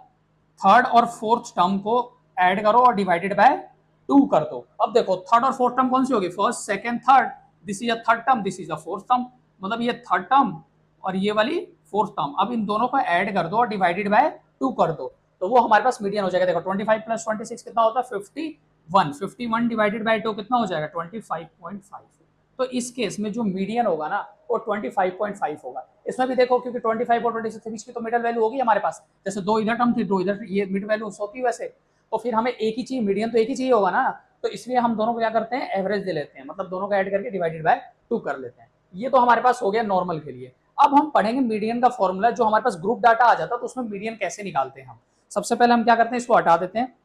थर्ड और फोर्थ टर्म को ऐड करो और डिवाइडेड बाय 2 कर दो। अब देखो थर्ड और फोर्थ टर्म कौन सी होगी, first second third, this is a third term, this is a fourth term, मतलब ये थर्ड टर्म और ये वाली फोर्थ टर्म। अब इन दोनों को ऐड कर दो और डिवाइडेड बाय 2 कर दो, तो वो हमारे पास मीडियन हो जाएगा। देखो 25 प्लस 26 कितना होता है 51, 51 डिवाइडेड बाय 2 कितना हो जाएगा 25.5। तो इस केस में जो मीडियन होगा ना वो 25.5 होगा। इसमें भी देखो क्योंकि 25 और 26 के बीच की तो मिडल वैल्यू होगी हमारे पास, जैसे 2 इधर टर्म थी 2 इधर, ये मिड वैल्यू होती है वैसे, तो फिर हमें एक ही चाहिए, मीडियन तो एक ही चाहिए होगा ना, तो इसलिए हम दोनों को क्या करते हैं एवरेज दे लेते हैं, मतलब दोनों को ऐड करके डिवाइडेड बाय 2 कर लेते हैं। ये तो हमारे पास हो गया नॉर्मल के लिए। अब हम पढ़ेंगे मीडियन का फॉर्मूला, जो हमारे पास ग्रुप डाटा आ जाता है तो उसमें मीडियन कैसे निकालते हैं हम। सबसे पहले हम क्या करते हैं, इसको हटा देते हैं।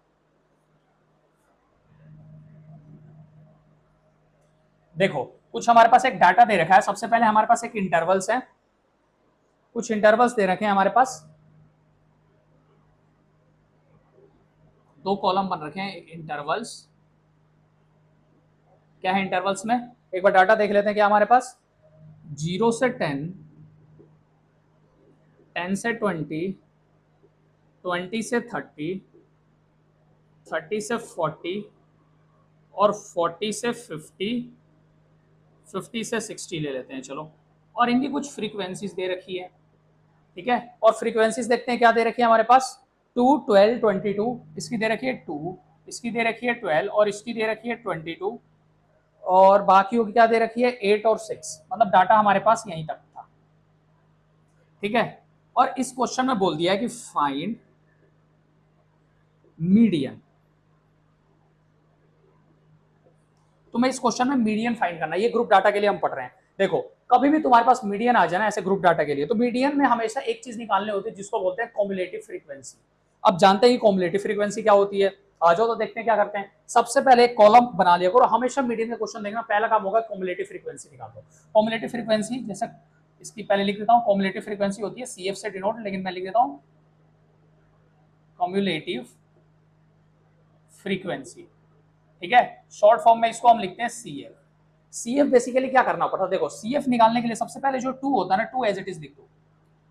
देखो कुछ हमारे पास एक डाटा दे रखा है, सबसे पहले हमारे पास एक इंटरवल्स है, कुछ इंटरवल्स दे रखे हैं हमारे पास, 2 कॉलम बन रखे हैं इंटरवल्स। क्या है इंटरवल्स में, एक बार डाटा देख लेते हैं क्या हमारे पास, 0 से 10, 10 से 20, 20 से 30, 30 से 40 और 40 से 50, 50 से 60 ले लेते हैं चलो। और इनकी कुछ फ्रीक्वेंसीज दे रखी है, ठीक है। और फ्रीक्वेंसीज देखते हैं क्या दे रखी है हमारे पास, 2 12 22, इसकी दे रखी है 2, इसकी दे रखी है 12 और इसकी दे रखी है 22, और बाकी की क्या दे रखी है 8 और 6, मतलब डाटा हमारे पास यहीं तक था, ठीक है। और इस क्वेश्चन में बोल दिया है कि फाइंड मीडियन, तुम्हें इस क्वेश्चन में मीडियन फाइंड करना है, ये ग्रुप डाटा के लिए हम पढ़ रहे हैं। देखो कभी भी तुम्हारे पास मीडियन आ जाए ना ऐसे ग्रुप डाटा के लिए, तो मीडियन में हमेशा एक चीज निकालनी होती है जिसको बोलते हैं कॉम्युलेटिव फ्रीक्वेंसी। अब जानते हैं कॉम्युलेटिव फ्रीक्वेंसी क्या होती है, आ जाओ तो देखते हैं क्या करते हैं। सबसे पहले एक कॉलम बना लिया करो, हमेशा मीडियन का क्वेश्चन देखना पहला काम होगा कॉम्युलेटिव फ्रीक्वेंसी निकाल दो। कॉम्युलेटिव फ्रीक्वेंसी जैसे इसकी पहले लिख देता हूँ, कॉम्युलेटिव फ्रीक्वेंसी होती है CF से डिनोट, लेकिन मैं लिख देता हूँ कॉम्युलेटिव फ्रीक्वेंसी, ठीक है। शॉर्ट फॉर्म में इसको हम लिखते हैं CF। CF बेसिकली क्या करना पड़ता है, देखो CF निकालने के लिए सबसे पहले जो 2 होता है ना, 2 एज इट इज लिख दो।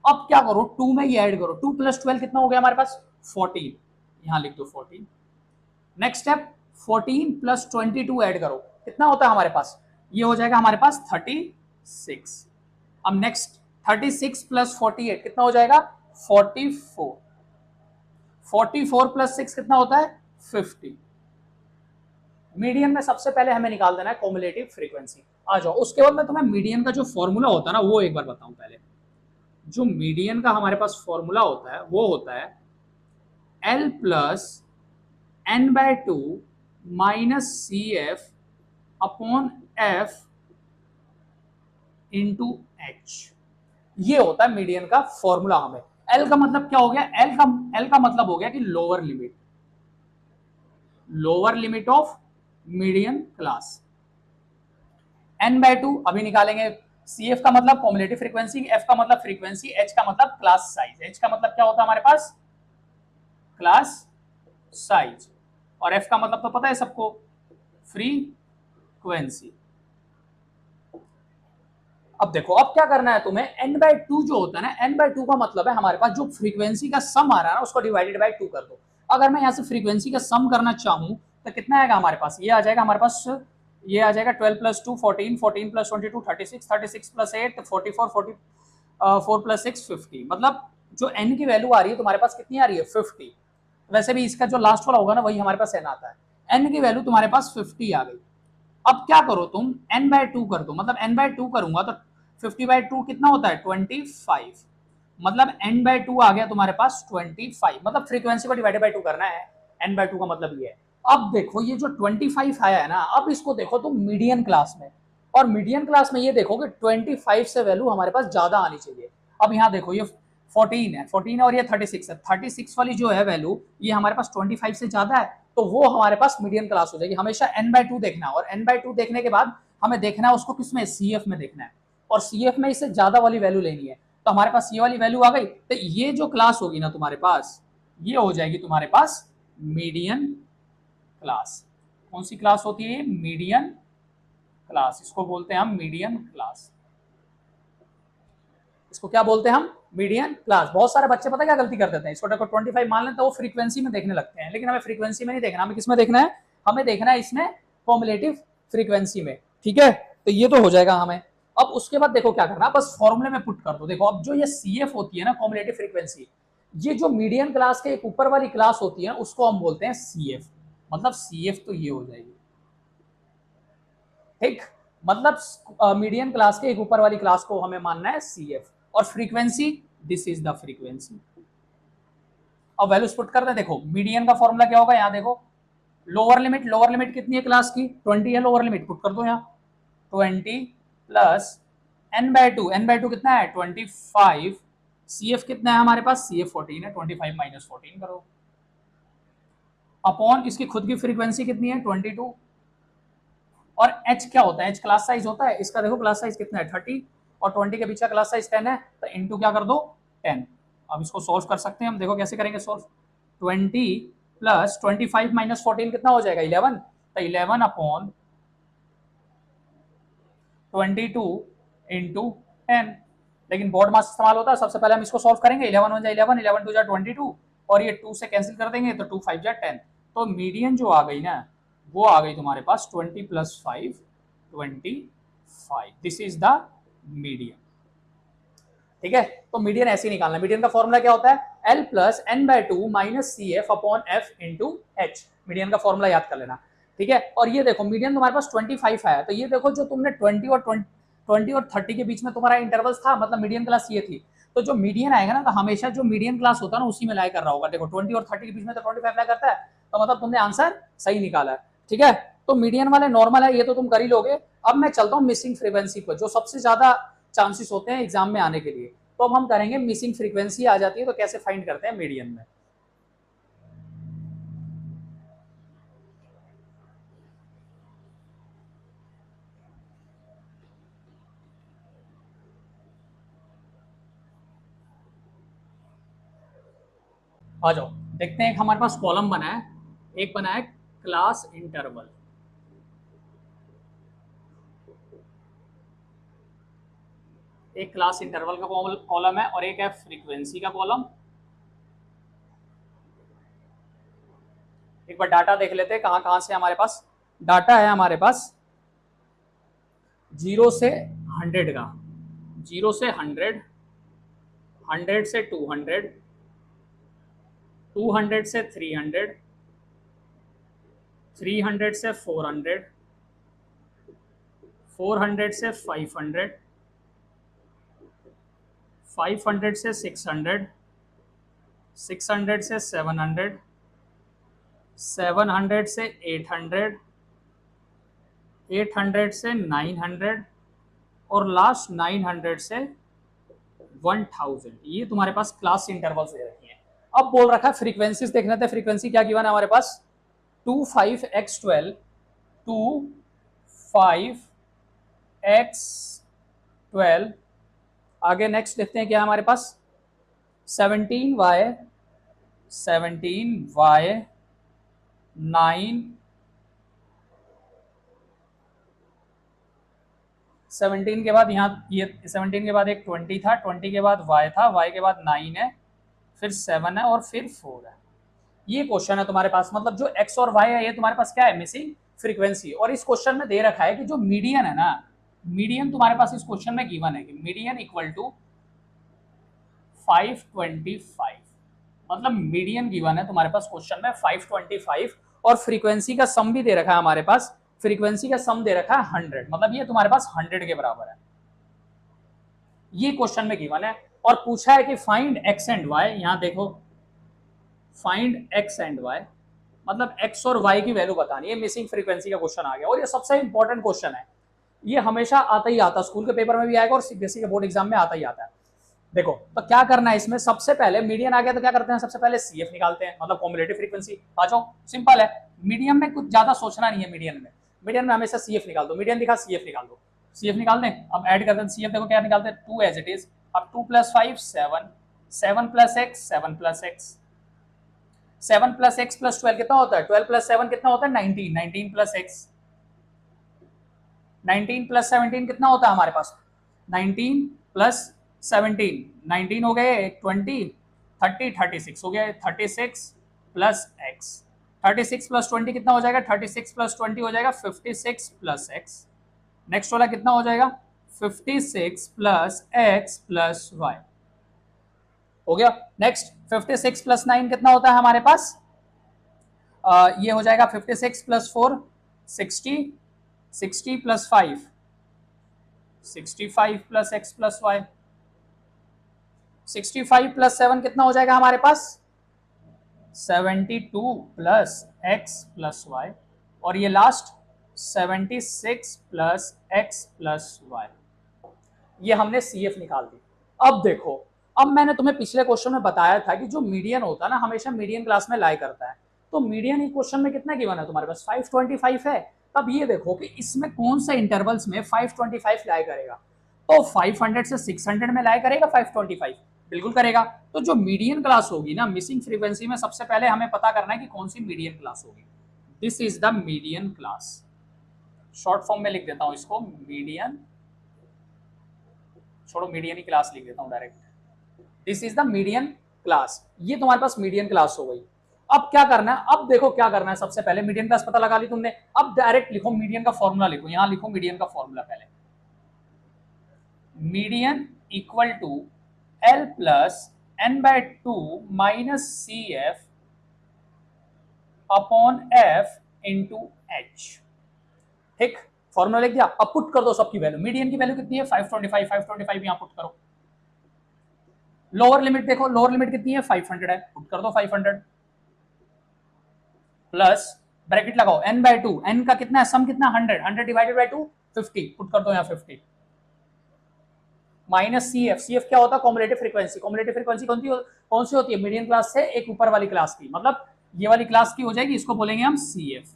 अब क्या करो 2 में ये ऐड करो, 2 प्लस 12 कितना हो गया हमारे पास 14, यहां लिख दो 14। नेक्स्ट स्टेप 14 प्लस 22 ऐड करो, कितना होता है हमारे पास, ये हो जाएगा हमारे पास 36। अब नेक्स्ट 36 प्लस 48 कितना हो जाएगा 44, 44 प्लस 6 कितना होता है 50। मीडियन में सबसे पहले हमें निकाल देना है कॉम्युलेटिव फ्रीक्वेंसी। आ जाओ, उसके बाद मैं तुम्हें मीडियन का जो फॉर्मूला होता है ना वो एक बार बताऊं। पहले जो मीडियन का हमारे पास फॉर्मूला होता है वो होता है L plus n by 2 minus CF upon F into H, ये होता है मीडियन का फॉर्मूला। हमें L का मतलब क्या हो गया, L का मतलब हो गया कि lower limit, lower limit of median class. n by 2 अभी निकालेंगे, CF का मतलब कॉम्युलेटिव फ्रीक्वेंसी, F का मतलब फ्रीक्वेंसी, H का मतलब क्लास साइज। H का मतलब क्या होता है हमारे पास क्लास साइज, और F का मतलब तो पता है सबको फ्रीक्वेंसी। अब देखो अब क्या करना है तुम्हें, n बाय 2 जो होता है ना, n बाय 2 का मतलब है हमारे पास जो फ्रीक्वेंसी का सम आ रहा है ना उसको डिवाइडेड बाय 2 कर दो। अगर मैं यहाँ से फ्रीक्वेंसी का सम करना चाहूँ तो कितना आएगा हमारे पास, ये आ जाएगा हमारे पास, ये आ जाएगा 12 प्लस 2 14, 14 प्लस 22 36, 36 प्लस 8 44, 44 प्लस 6 50, मतलब जो n की वैल्यू आ रही है तुम्हारे पास कितनी आ रही है 50। वैसे भी इसका जो लास्ट वाला होगा ना वही हमारे पास n आता है, n की वैल्यू तुम्हारे पास 50 आ गई। अब क्या करो तुम n बाय 2 कर दो, मतलब n बाय 2 करूंगा तो 50 बाय 2 कितना होता है 25, मतलब n बाय 2 आ गया तुम्हारे पास 25, मतलब फ्रीक्वेंसी को डिवाइडेड बाय 2 करना है, n बाय 2 का मतलब ये है। अब देखो ये जो 25 आया है ना, अब इसको देखो तुम मीडियन क्लास में, और मीडियन क्लास में ये देखो कि 25 से वैल्यू हमारे पास ज्यादा आनी चाहिए। अब यहाँ देखो ये 14 है और ये 36 है, 36 वाली जो है वैल्यू ये हमारे पास 25 से ज्यादा है, तो वो हमारे पास मीडियन क्लास हो जाएगी। हमेशा n/2 देखना है, और n/2 देखने के बाद हमें देखना है उसको किसमें, CF में देखना है, और CF में इससे ज्यादा वाली वैल्यू लेनी है। तो हमारे पास ये वाली वैल्यू आ गई, तो ये जो क्लास होगी ना तुम्हारे पास, ये हो जाएगी तुम्हारे पास मीडियन क्लास। कौन सी क्लास होती है? Median class. इसको बोलते हैं हम मीडियन क्लास। इसको क्या बोलते हैं हम? Median class. बहुत सारे बच्चे पता क्या गलती कर देते हैं, इसको देखो 25 मान लें तो वो फ्रीक्वेंसी में देखने लगते हैं, लेकिन हमें फ्रीक्वेंसी में नहीं देखना, हमें किसमें देखना है? हमें देखना है इसमें कॉम्युलेटिव फ्रीक्वेंसी में। ठीक है, तो ये तो हो जाएगा हमें। अब उसके बाद देखो क्या करना, बस फॉर्मूले में पुट कर दो। देखो अब जो ये CF होती है ना, कॉम्युलेटिव फ्रीक्वेंसी, ये जो मीडियन क्लास के एक ऊपर वाली क्लास होती है उसको हम बोलते हैं CF। मतलब CF तो ये हो जाएगी, ठीक। मतलब मीडियन क्लास के एक ऊपर वाली क्लास को हमें मानना है CF, और frequency, this is the frequency. अब वैल्यूज पुट करते हैं। देखो मीडियन का फॉर्मूला क्या होगा, यहाँ देखो लोअर लिमिट कितनी है क्लास की? 20 है लोअर लिमिट, पुट कर दो यहाँ 20 प्लस n/2 कितना है? 25। CF कितना है हमारे पास? CF 14 है, 25 माइनस 14 करो, अपॉन इसकी खुद की फ्रीक्वेंसी कितनी है? 22। और H क्या होता है? H क्लास साइज होता है इसका। देखो क्लास साइज कितना है? 30, और 20 के पीछे क्लास साइज 10 है, तो इनटू क्या कर दो? 10। अब इसको सोल्व कर सकते हैं हम, देखो कैसे करेंगे सोल्व। 20 प्लस 25 माइनस 14 कितना हो जाएगा? 11। तो 11 अपॉन 22 इंटू 10। लेकिन बोर्ड मास इस्तेमाल होता है, सबसे पहले हम इसको सोल्व करेंगे। 11 1 जा 11, 11 2 जा 22, और ये 2 से कैंसिल कर देंगे, तो 2 5 जा 10। तो मीडियन जो आ गई ना, वो आ गई तुम्हारे पास 20 plus 5 25। This is the median. ठीक है, तो मीडियन ऐसे ही निकालना है। मीडियन का फॉर्मूला क्या होता है? L plus n/2 minus CF upon F into H। Median का फॉर्मूला याद कर लेना। ठीक है, और ये देखो मीडियन तुम्हारे पास 25 आया, तो ये देखो जो तुमने 20 और 30 के बीच में तुम्हारा इंटरवल्स था, मतलब मीडियन क्लास ये थी। तो जो मीडियन आएगा ना, तो हमेशा जो मीडियन क्लास होता है ना उसी में लाई कर रहा होगा। देखो 20 और 30 के बीच में तो 25 लाई करता है, तो मतलब तुमने आंसर सही निकाला है। ठीक है, तो मीडियन वाले नॉर्मल है, ये तो तुम कर ही लोगे। अब मैं चलता हूँ मिसिंग फ्रीक्वेंसी पर, जो सबसे ज्यादा चांसेस होते हैं एग्जाम में आने के लिए। तो अब हम करेंगे मिसिंग फ्रीक्वेंसी आ जाती है, तो कैसे फाइंड करते हैं मीडियन में। आ जाओ देखते हैं। एक हमारे पास कॉलम बना है, एक बना है क्लास इंटरवल। एक क्लास इंटरवल का कॉलम है, और एक है फ्रीक्वेंसी का कॉलम। एक बार डाटा देख लेते हैं कहां कहां से हमारे पास डाटा है। हमारे पास 0 से 100 का, 0 से 100, 100 से 200, 200 से 300, 300 से 400, 400 से 500, 500 से 600, 600 से 700, 700 से 800, 800 से 900, और लास्ट 900 से 1000। ये तुम्हारे पास क्लास इंटरवल्स दे रखी हैं। अब बोल रखा है फ्रीक्वेंसीज देखने थे। फ्रीक्वेंसी क्या गिवन है हमारे पास? 25x12, 25x12। आगे नेक्स्ट देखते हैं क्या हमारे पास? 17y, 9, 17 के बाद यहाँ ये 17 के बाद एक 20 था, 20 के बाद y था, y के बाद 9 है, फिर 7 है, और फिर 4 है। ये क्वेश्चन है तुम्हारे पास। मतलब जो x और y है ये तुम्हारे पास क्या है? Missing frequency. और इस क्वेश्चन में दे रखा है कि जो मीडियन है ना, मीडियन तुम्हारे पास इस क्वेश्चन में गिवन है कि मीडियन इक्वल टू 525। मतलब मीडियन गिवन है तुम्हारे पास क्वेश्चन में 525, और फ्रीक्वेंसी का सम भी दे रखा है हमारे पास। फ्रीक्वेंसी का सम दे रखा है 100, मतलब ये तुम्हारे पास 100 के बराबर है। ये क्वेश्चन में गिवन है, और पूछा है कि फाइंड x एंड y। यहां देखो फाइंड x एंड y, मतलब x और y की वैल्यू बतानी है। मिसिंग फ्रीक्वेंसी का क्वेश्चन आ गया, और ये सबसे इंपॉर्टेंट क्वेश्चन है। ये हमेशा आता ही आता, स्कूल के पेपर में भी आएगा और सीबीएसई के बोर्ड एग्जाम में आता ही आता है। देखो तो क्या करना है इसमें, सबसे पहले मीडियन आ गया तो क्या करते हैं, सबसे पहले सीएफ निकालते हैं, मतलब कॉम्युलेटिव फ्रीक्वेंसी। आ जाओ, सिंपल है, मीडियम में कुछ ज्यादा सोचना नहीं है। मीडियन में हमेशा सीएफ निकाल दो, मीडियन दिखा सीएफ निकाल दो, सीएफ निकाल दें। अब ऐड कर दें सीएफ, देखो क्या निकालते हैं 2 एज इट इज। अब 2 + 5 7, 7 + x 7 + x, 7 + x + 12 कितना होता है, 12 + 7 कितना होता है 19, 19 + x, 19 + 17 कितना होता है हमारे पास, 19 + 17, 19 हो गए 20, 30 36 हो गया, 36 + x, 36 + 20 कितना हो जाएगा, 36 + 20 हो जाएगा 56 + x। नेक्स्ट वाला कितना हो जाएगा, 56 + x + y हो गया। नेक्स्ट 56 + 9 कितना होता है हमारे पास, ये हो जाएगा 56 + 4 60, 60 + 5 65 + x + y, 65 + 7 कितना हो जाएगा हमारे पास, 72 + x + y, और ये लास्ट 76 + x + y। ये हमने CF निकाल दी। अब देखो, अब मैंने तुम्हें पिछले क्वेश्चन में बताया था कि जो मीडियन होता है ना, हमेशा मीडियन क्लास में लाई करता है। तो मीडियन ही क्वेश्चन में कितना गिवन है तुम्हारे पास, 525 है। तब ये देखो कि इसमें कौन सा इंटरवल्स में 525 लाई करेगा, तो 500 से 600 में लाई करेगा 525, बिल्कुल करेगा। तो जो मीडियन क्लास होगी ना मिसिंग फ्रीक्वेंसी में, सबसे पहले हमें पता करना है कि कौन सी मीडियन क्लास होगी। This is the median class, short form में लिख देता हूं इसको मीडियन, छोड़ो मीडियन ही क्लास लिख देता हूं direct. This is the median class, ये तुम्हारे पास मीडियन क्लास हो गई। अब क्या करना है, अब देखो क्या करना है, सबसे पहले मीडियन क्लास पता लगा ली तुमने, अब डायरेक्ट लिखो मीडियन का फॉर्मूला, लिखो यहां लिखो मीडियन का फॉर्मूला पहले, median equal to L + n/2 - CF upon F × H। ठीक, फॉर्मूला लिख दिया। अब पुट कर दो सबकी वैल्यू, मीडियन की वैल्यू कितनी है 525, 525 यहां पुट करो। लोअर लिमिट देखो, लोअर लिमिट कितनी है 500 है, पुट कर दो 500 प्लस ब्रैकेट लगाओ n/2, n का कितना है सम कितना 100, 100 डिवाइडेड बाय 2 50, पुट कर दो यहां 50 माइनस CF, CF क्या होता है कॉम्युलेटिव फ्रीक्वेंसी। कॉम्युलेटिव फ्रीक्वेंसी कौन सी होती है, मीडियन क्लास से एक ऊपर वाली क्लास की, मतलब ये वाली क्लास की हो जाएगी, इसको बोलेंगे हम CF।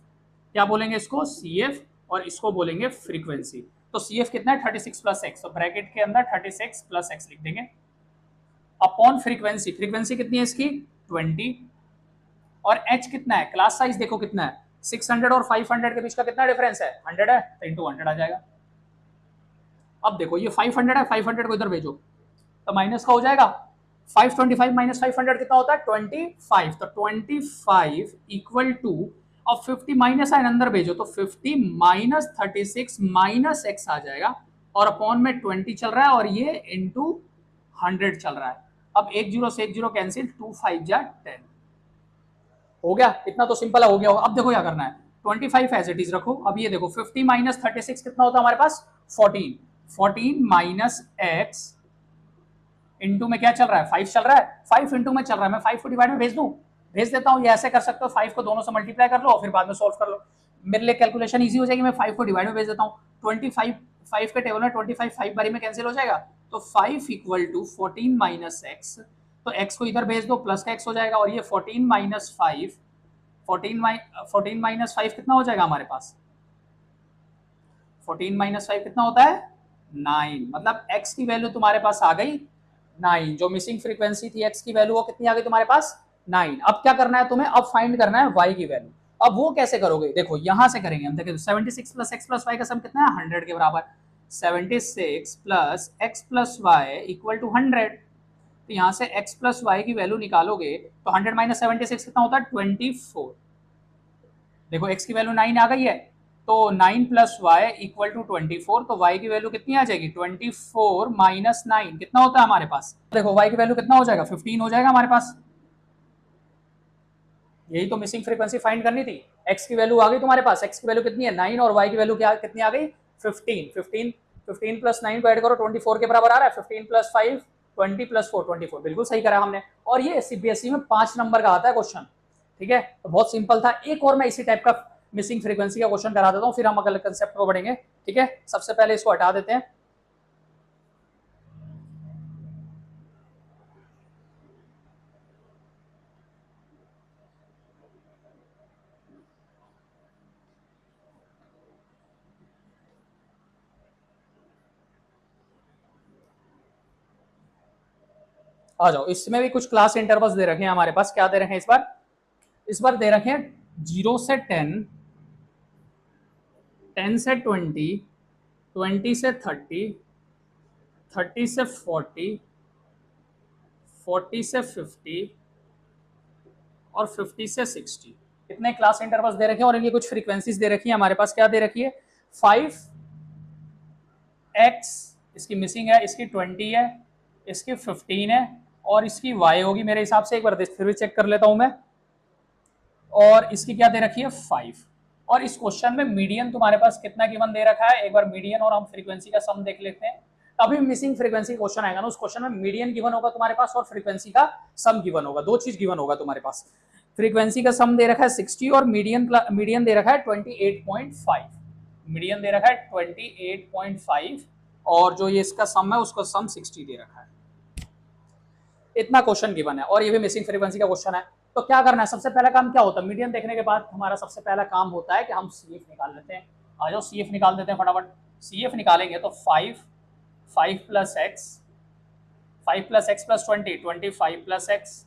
क्या बोलेंगे इसको, CF, और इसको बोलेंगे फ्रीक्वेंसी। तो CF कितना है 36 + x, तो ब्रैकेट के अंदर 36 + x लिख देंगे अपॉन फ्रीक्वेंसी, फ्रीक्वेंसी कितनी है इसकी 20, और h कितना है, क्लास साइज देखो कितना है 600 और 500 के बीच का कितना डिफरेंस है 100 है, तो इंटू 100 आ जाएगा। अब देखो ये 500 है, 500 को इधर भेजो तो माइनस का हो जाएगा, 525 - 500 कितना होता है 25, तो 25 इक्वल टू, अब 50 माइनस है अंदर भेजो तो 50 - 36 - x आ जाएगा, और अपॉन में 20 चल रहा है और ये इंटू 100 चल रहा है। अब 1 0 से 1 0 कैंसिल, 2 5 जा 10 हो गया। इतना तो सिंपल हो गया होगा। अब देखो क्या करना है, 25 एज इट इज रखो। अब ये देखो 50 - 36 कितना होता है हमारे पास 14, 14 - x इंटू में क्या चल रहा है 5 चल रहा है, 5 इंटू में चल रहा है, मैं 5 को डिवाइड में भेज देता हूँ, ये ऐसे कर सकते हो, 5 को दोनों से मल्टीप्लाई कर लो और फिर बाद में सॉल्व कर लो, मेरे लिए कैलकुलेशन इजी हो जाएगी। मैं 5 को डिवाइड में भेज देता हूँ, 25 5 के टेबल में 25 5 बारी में कैंसिल हो जाएगा, तो 5 इक्वल टू 14 - x, तो x को इधर भेज दो प्लस का x हो जाएगा, और ये 14 - 5, 14 - 5 कितना हो जाएगा हमारे पास, 14 - 5 कितना होता है 9, मतलब x की वैल्यू तुम्हारे पास आ गई 9। जो मिसिंग फ्रीक्वेंसी थी x की वैल्यू वो कितनी आ गई तुम्हारे पास 9। अब क्या करना है तुम्हें, अब फाइंड करना है y की वैल्यू। अब वो कैसे करोगे, देखो यहां से करेंगे हम, देखिए 76 + x + y का सम कितना है 100 के बराबर, 76 + x + y = 100। तो यहां से x + y की वैल्यू निकालोगे तो 100 - 76 कितना होता है 24। देखो x की वैल्यू 9 आ गई है, तो 9 + y = 24, तो y की वैल्यू कितनी आ जाएगी 24 - 9 कितना होता है हमारे पास, देखो y की वैल्यू कितना हो जाएगा 15 हो जाएगा हमारे पास। यही तो मिसिंग फ्रीक्वेंसी फाइंड करनी थी। x की वैल्यू आ गई तुम्हारे पास, x की वैल्यू कितनी है 9 और y की वैल्यू क्या कितनी आ गई 15, 15 + 9 को ऐड करो 24 के बराबर आ रहा है, 15 + 5 20 + 4 24, बिल्कुल सही करा हमने। और ये सीबीएसई में 5 नंबर का आता है क्वेश्चन, ठीक है, तो बहुत सिंपल था। एक और मैं इसी टाइप का मिसिंग फ्रीक्वेंसी का क्वेश्चन करा देता हूँ, फिर हम अगले कंसेप्ट को बढ़ेंगे। ठीक है, सबसे पहले इसको हटा देते हैं। आ जाओ, इसमें भी कुछ क्लास इंटरवल्स दे रखे हैं हमारे पास। क्या दे रखे हैं इस बार दे रखे हैं 0 से 10, 10 से 20, 20 से 30, 30 से 40, 40 से 50 और 50 से 60। इतने क्लास इंटरवल्स दे रखे हैं और इनकी कुछ फ्रीक्वेंसीज दे रखी है हमारे पास। क्या दे रखी है 5x, इसकी मिसिंग है, इसकी 20 है, इसकी 15 है और इसकी y होगी मेरे हिसाब से, एक बार फिर भी चेक कर लेता हूं मैं। और इसकी क्या दे रखी है 5। और इस क्वेश्चन में मीडियन तुम्हारे पास कितना गिवन दे रखा है, एक बार मीडियन और हम फ्रीक्वेंसी का सम देख लेते हैं। अभी मिसिंग फ्रीक्वेंसी क्वेश्चन आएगा ना, उस क्वेश्चन में मीडियन गिवन होगा तुम्हारे पास और फ्रीक्वेंसी का सम गिवन होगा, दो चीज गिवन होगा तुम्हारे पास। फ्रीक्वेंसी का सम दे रखा है 60 और मीडियन दे रखा है 28.5। मीडियन दे रखा है 28.5 और जो ये इसका सम है उसका सम 60 दे रखा है। इतना क्वेश्चन गिवन है और ये भी मिसिंग फ्रीक्वेंसी का क्वेश्चन है। तो क्या करना है, सबसे पहला काम क्या होता है, मीडियन देखने के बाद हमारा सबसे पहला काम होता है कि हम CF निकाल लेते हैं। आ जाओ CF निकाल देते हैं फटाफट। CF निकालेंगे तो 5 plus x, 5 plus x plus 20, 25 plus x,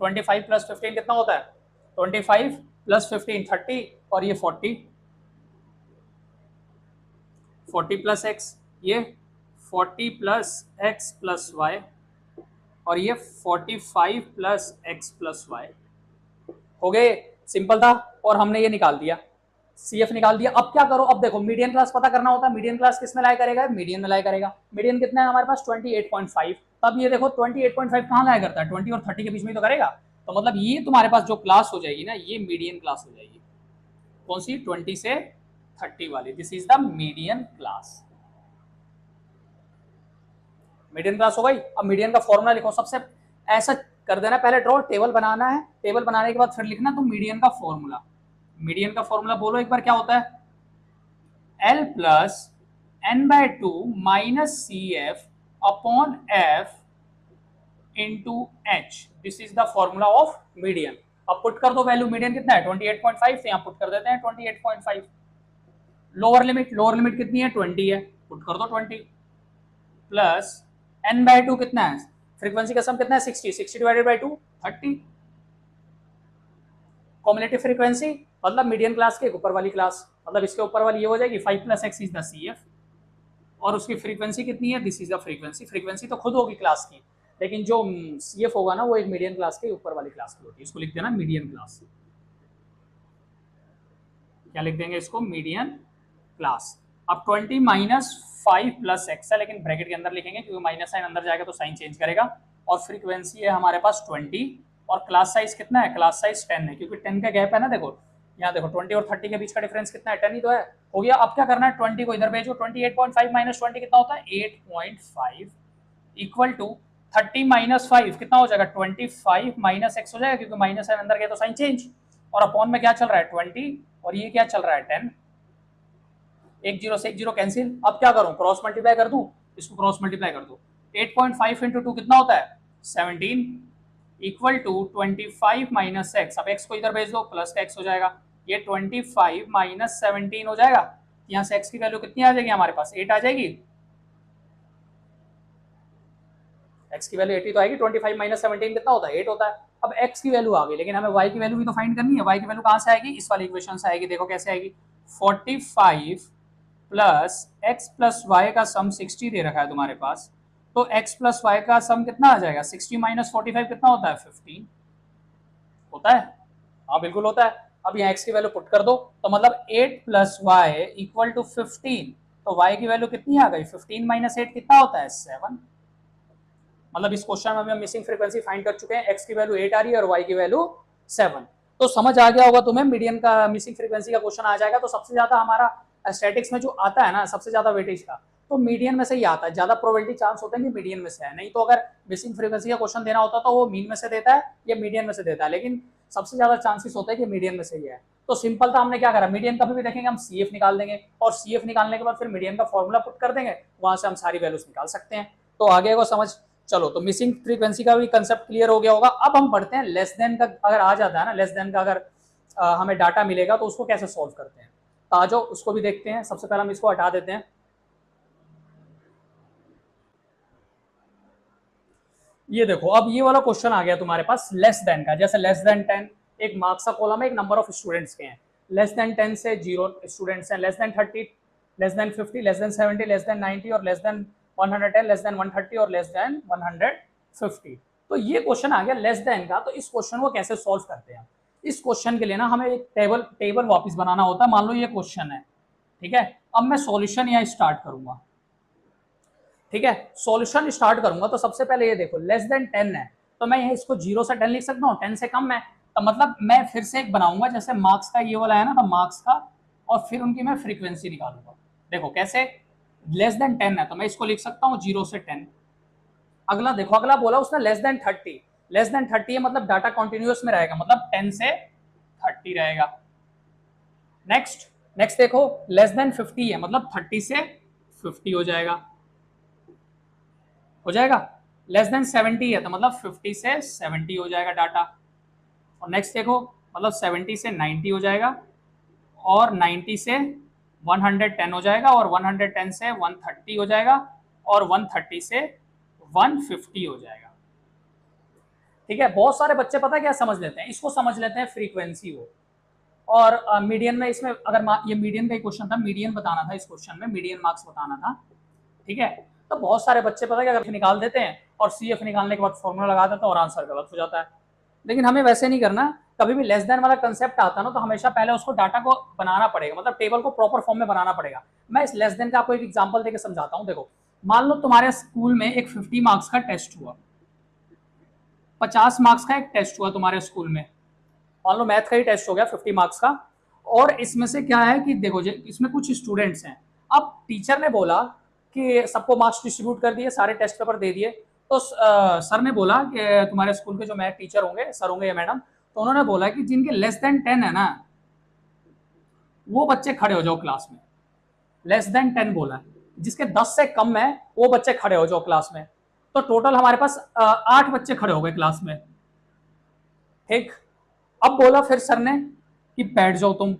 25 plus 15 कितना होता है 25 प्लस 15 30 और ये 40 प्लस एक्स, ये 40 प्लस एक्स प्लस वाई और ये 45 प्लस एक्स प्लस वाई। हो गए, सिंपल था और हमने ये निकाल दिया, CF निकाल दिया। अब क्या करो, अब देखो मीडियन क्लास पता करना होता है। मीडियन क्लास किस में लाई करेगा, मीडियन में लाई करेगा। मीडियन कितना है हमारे पास 28.5। तब ये देखो 28.5 कहाँ लाया करता है 20 और 30 के बीच में तो करेगा। तो मतलब ये तुम्हारे पास जो क्लास हो जाएगी ना, ये मीडियन क्लास हो जाएगी। कौन सी 20 से 30 वाली, this is the median class. Median class हो गई। अब मीडियन का फॉर्मूला लिखो, सबसे ऐसा कर देना, पहले ड्रॉ टेबल बनाना है, टेबल बनाने के बाद फिर लिखना तो मीडियन का फॉर्मूला। मीडियन का फॉर्मूला बोलो एक बार क्या होता है, L plus n/2 minus CF upon F into H, this is the formula of median. अब पुट कर दो वैल्यू, मीडियन कितना है 28.5, यहाँ पुट कर देते हैं 28.5। लोअर लिमिट कितनी है 20 है, पुट कर दो 20 प्लस n/2 कितना है, फ्रीक्वेंसी का सम कितना है 60, 60 डिवाइडेड बाई 2 30। कॉम्युलेटिव फ्रीक्वेंसी मतलब मीडियन क्लास के ऊपर वाली क्लास, मतलब इसके ऊपर वाली ये हो जाएगी 5 plus x is the CF और उसकी फ्रीक्वेंसी कितनी है, this is the frequency. Frequency तो खुद होगी क्लास की, लेकिन जो CF होगा ना वो एक मीडियन क्लास के ऊपर वाली क्लास की होती है। इसको लिख देना मीडियन क्लास। क्या लिख देंगे इसको, मीडियन क्लास। अब 20 माइनस 5 प्लस एक्स है, लेकिन ब्रैकेट के अंदर लिखेंगे क्योंकि माइनस साइन अंदर जाएगा तो साइन चेंज करेगा। और फ्रीक्वेंसी है हमारे पास 20 और क्लास साइज कितना है, क्लास साइज 10 है, क्योंकि 10 का गैप है ना। देखो यहाँ देखो 20 और 30 के बीच का डिफरेंस कितना है, 10 ही तो है। हो गया। अब क्या करना है, 20 को इधर भेजो, 28.5 माइनस 20 कितना होता है 8.5 इक्वल टू 30 माइनस 5 कितना हो जाएगा 25 माइनस एक्स हो जाएगा, क्योंकि माइनस साइन अंदर गया तो साइन चेंज। और अपॉन में क्या चल रहा है 20 और ये क्या चल रहा है 10, एक जीरो से एक जीरो कैंसिल। अब क्या करूं, क्रॉस मल्टीप्लाई कर दूं, इसको क्रॉस मल्टीप्लाई कर दो। 8.5 इंटू 2 कितना होता है 17 इक्वल टू 25 माइनस एक्स। अब एक्स को इधर भेज दो, प्लस का एक्स हो जाएगा, ये 25 माइनस 17 हो जाएगा। यहाँ से एक्स की वैल्यू कितनी आ जाएगी हमारे पास 8 आ जाएगी। एक्स की वैल्यू 80 तो आएगी, 25 माइनस 17 कितना होता है 8 होता है। अब एक्स की वैल्यू आ गई, लेकिन हमें वाई की वैल्यू भी तो फाइंड करनी है। वाई की वैल्यू कहाँ से आएगी, इस वाली इक्वेशन से आएगी। देखो कैसे आएगी, 45 प्लस एक्स प्लस वाई का सम 60 दे रखा है तुम्हारे पास, तो x प्लस वाई का सम कितना आ जाएगा 60 माइनस 45 कितना होता है 15 होता है। हाँ बिल्कुल होता है। अब यहाँ x की वैल्यू पुट कर दो, तो मतलब 8 प्लस वाई इक्वल टू 15, तो y की वैल्यू कितनी आ गई 15 माइनस 8 कितना होता है 7। मतलब इस क्वेश्चन में हम मिसिंग फ्रीक्वेंसी फाइंड कर चुके हैं, x की वैल्यू 8 आ रही है और y की वैल्यू 7। तो समझ आ गया होगा तुम्हें, मीडियन का मिसिंग फ्रीक्वेंसी का क्वेश्चन आ जाएगा। तो सबसे ज्यादा हमारा स्टैटिक्स में जो आता है ना, सबसे ज्यादा वेटेज का, तो मीडियन में से ही आता है। ज्यादा प्रोबेबिलिटी चांस होता है कि मीडियन में से है, नहीं तो अगर मिसिंग फ्रीक्वेंसी का क्वेश्चन देना होता तो वो मीन में से देता है या मीडियन में से देता है, लेकिन सबसे ज्यादा चांसेस होता है कि मीडियन में से ही है। तो सिंपल था, हमने क्या करा, मीडियन कभी भी देखेंगे हम CF निकाल देंगे और CF निकालने के बाद फिर मीडियन का फॉर्मूला पुट कर देंगे, वहां से हम सारी वैल्यूज निकाल सकते हैं। तो आगे को समझ। चलो, तो मिसिंग फ्रीक्वेंसी का भी कंसेप्ट क्लियर हो गया होगा। अब हम पढ़ते हैं लेस देन का अगर आ जाता है ना, लेस देन का अगर हमें डाटा मिलेगा तो उसको कैसे सॉल्व करते हैं। तो आ जाओ उसको भी देखते हैं। सबसे पहले हम इसको हटा देते हैं। ये देखो, अब ये वाला क्वेश्चन आ गया तुम्हारे पास लेस देन का। जैसे लेस देन 10 एक मार्क्स का कॉलम है, एक नंबर ऑफ स्टूडेंट्स के हैं। लेस देन 10 से 0 स्टूडेंट्स हैं, less than 30, less than 50, less than 70, less than 90 और लेस देन 110, लेस देन 130 और लेस देन 150। तो ये क्वेश्चन आ गया लेस देन का। तो इस क्वेश्चन को कैसे सॉल्व करते हैं। इस क्वेश्चन के लिए ना हमें एक टेबल वापस बनाना होता है। मान लो ये क्वेश्चन है, ठीक है। अब मैं सॉल्यूशन यहाँ स्टार्ट करूंगा, ठीक है। सॉल्यूशन स्टार्ट करूंगा तो सबसे पहले ये देखो, लेस देन 10 है तो मैं यहाँ इसको 0 से 10 लिख सकता हूँ, 10 से कम है तो मतलब मैं फिर से एक बनाऊंगा, जैसे मार्क्स का ये वाला है ना, तो मार्क्स का, और फिर उनकी मैं फ्रीक्वेंसी निकालूंगा। देखो कैसे, लेस देन 10 है तो मैं इसको लिख सकता हूँ 0 से 10। अगला देखो, अगला बोला उसने लेस देन 30, लेस देन 30 है मतलब डाटा कॉन्टिन्यूस में रहेगा, मतलब 10 से 30 रहेगा। नेक्स्ट नेक्स्ट देखो, लेस देन 50 है मतलब 30 से 50 हो जाएगा, लेस देन 70 है तो मतलब 50 से 70 हो जाएगा डाटा। और नेक्स्ट देखो, मतलब 70 से 90 हो जाएगा, और 90 से 110 हो जाएगा, और 110 से 130 हो जाएगा, और 130 से 150 हो जाएगा। ठीक है। बहुत सारे बच्चे पता क्या समझ लेते हैं, इसको समझ लेते हैं फ्रीक्वेंसी को। और मीडियन में, इसमें अगर ये मीडियन का क्वेश्चन था, मीडियन बताना था इस क्वेश्चन में, मीडियन मार्क्स बताना था, ठीक है। तो बहुत सारे बच्चे पता क्या अगर निकाल देते हैं और CF निकालने के बाद फॉर्मूला लगा देते हैं और आंसर गलत हो जाता है। लेकिन हमें वैसे नहीं करना। कभी भी लेस देन वाला कंसेप्ट आता है ना, तो हमेशा पहले उसको डाटा को बनाना पड़ेगा, मतलब टेबल को प्रॉपर फॉर्म में बनाना पड़ेगा। मैं इस लेस देन का आपको एक एग्जांपल देकर समझाता हूँ। देखो, मान लो तुम्हारे स्कूल में एक 50 मार्क्स का टेस्ट हुआ, 50 मार्क्स का एक टेस्ट हुआ तुम्हारे स्कूल में। मान लो मैथ का ही टेस्ट हो गया 50 मार्क्स का, और इसमें से क्या है कि देखो, इसमें कुछ स्टूडेंट्स हैं। अब टीचर ने बोला कि सबको मार्क्स डिस्ट्रीब्यूट कर दिए, सारे टेस्ट पेपर दे दिए। तो सर ने बोला कि तुम्हारे स्कूल के जो मैथ टीचर होंगे, सर होंगे या मैडम, तो उन्होंने बोला कि जिनके लेस देन 10 है ना, वो बच्चे खड़े हो जाओ क्लास में। लेस देन 10 बोला है, जिसके 10 से कम है वो बच्चे खड़े हो जाओ क्लास में। तो टोटल हमारे पास 8 बच्चे खड़े हो गए क्लास में, ठीक। अब बोला फिर सर ने कि बैठ जाओ तुम।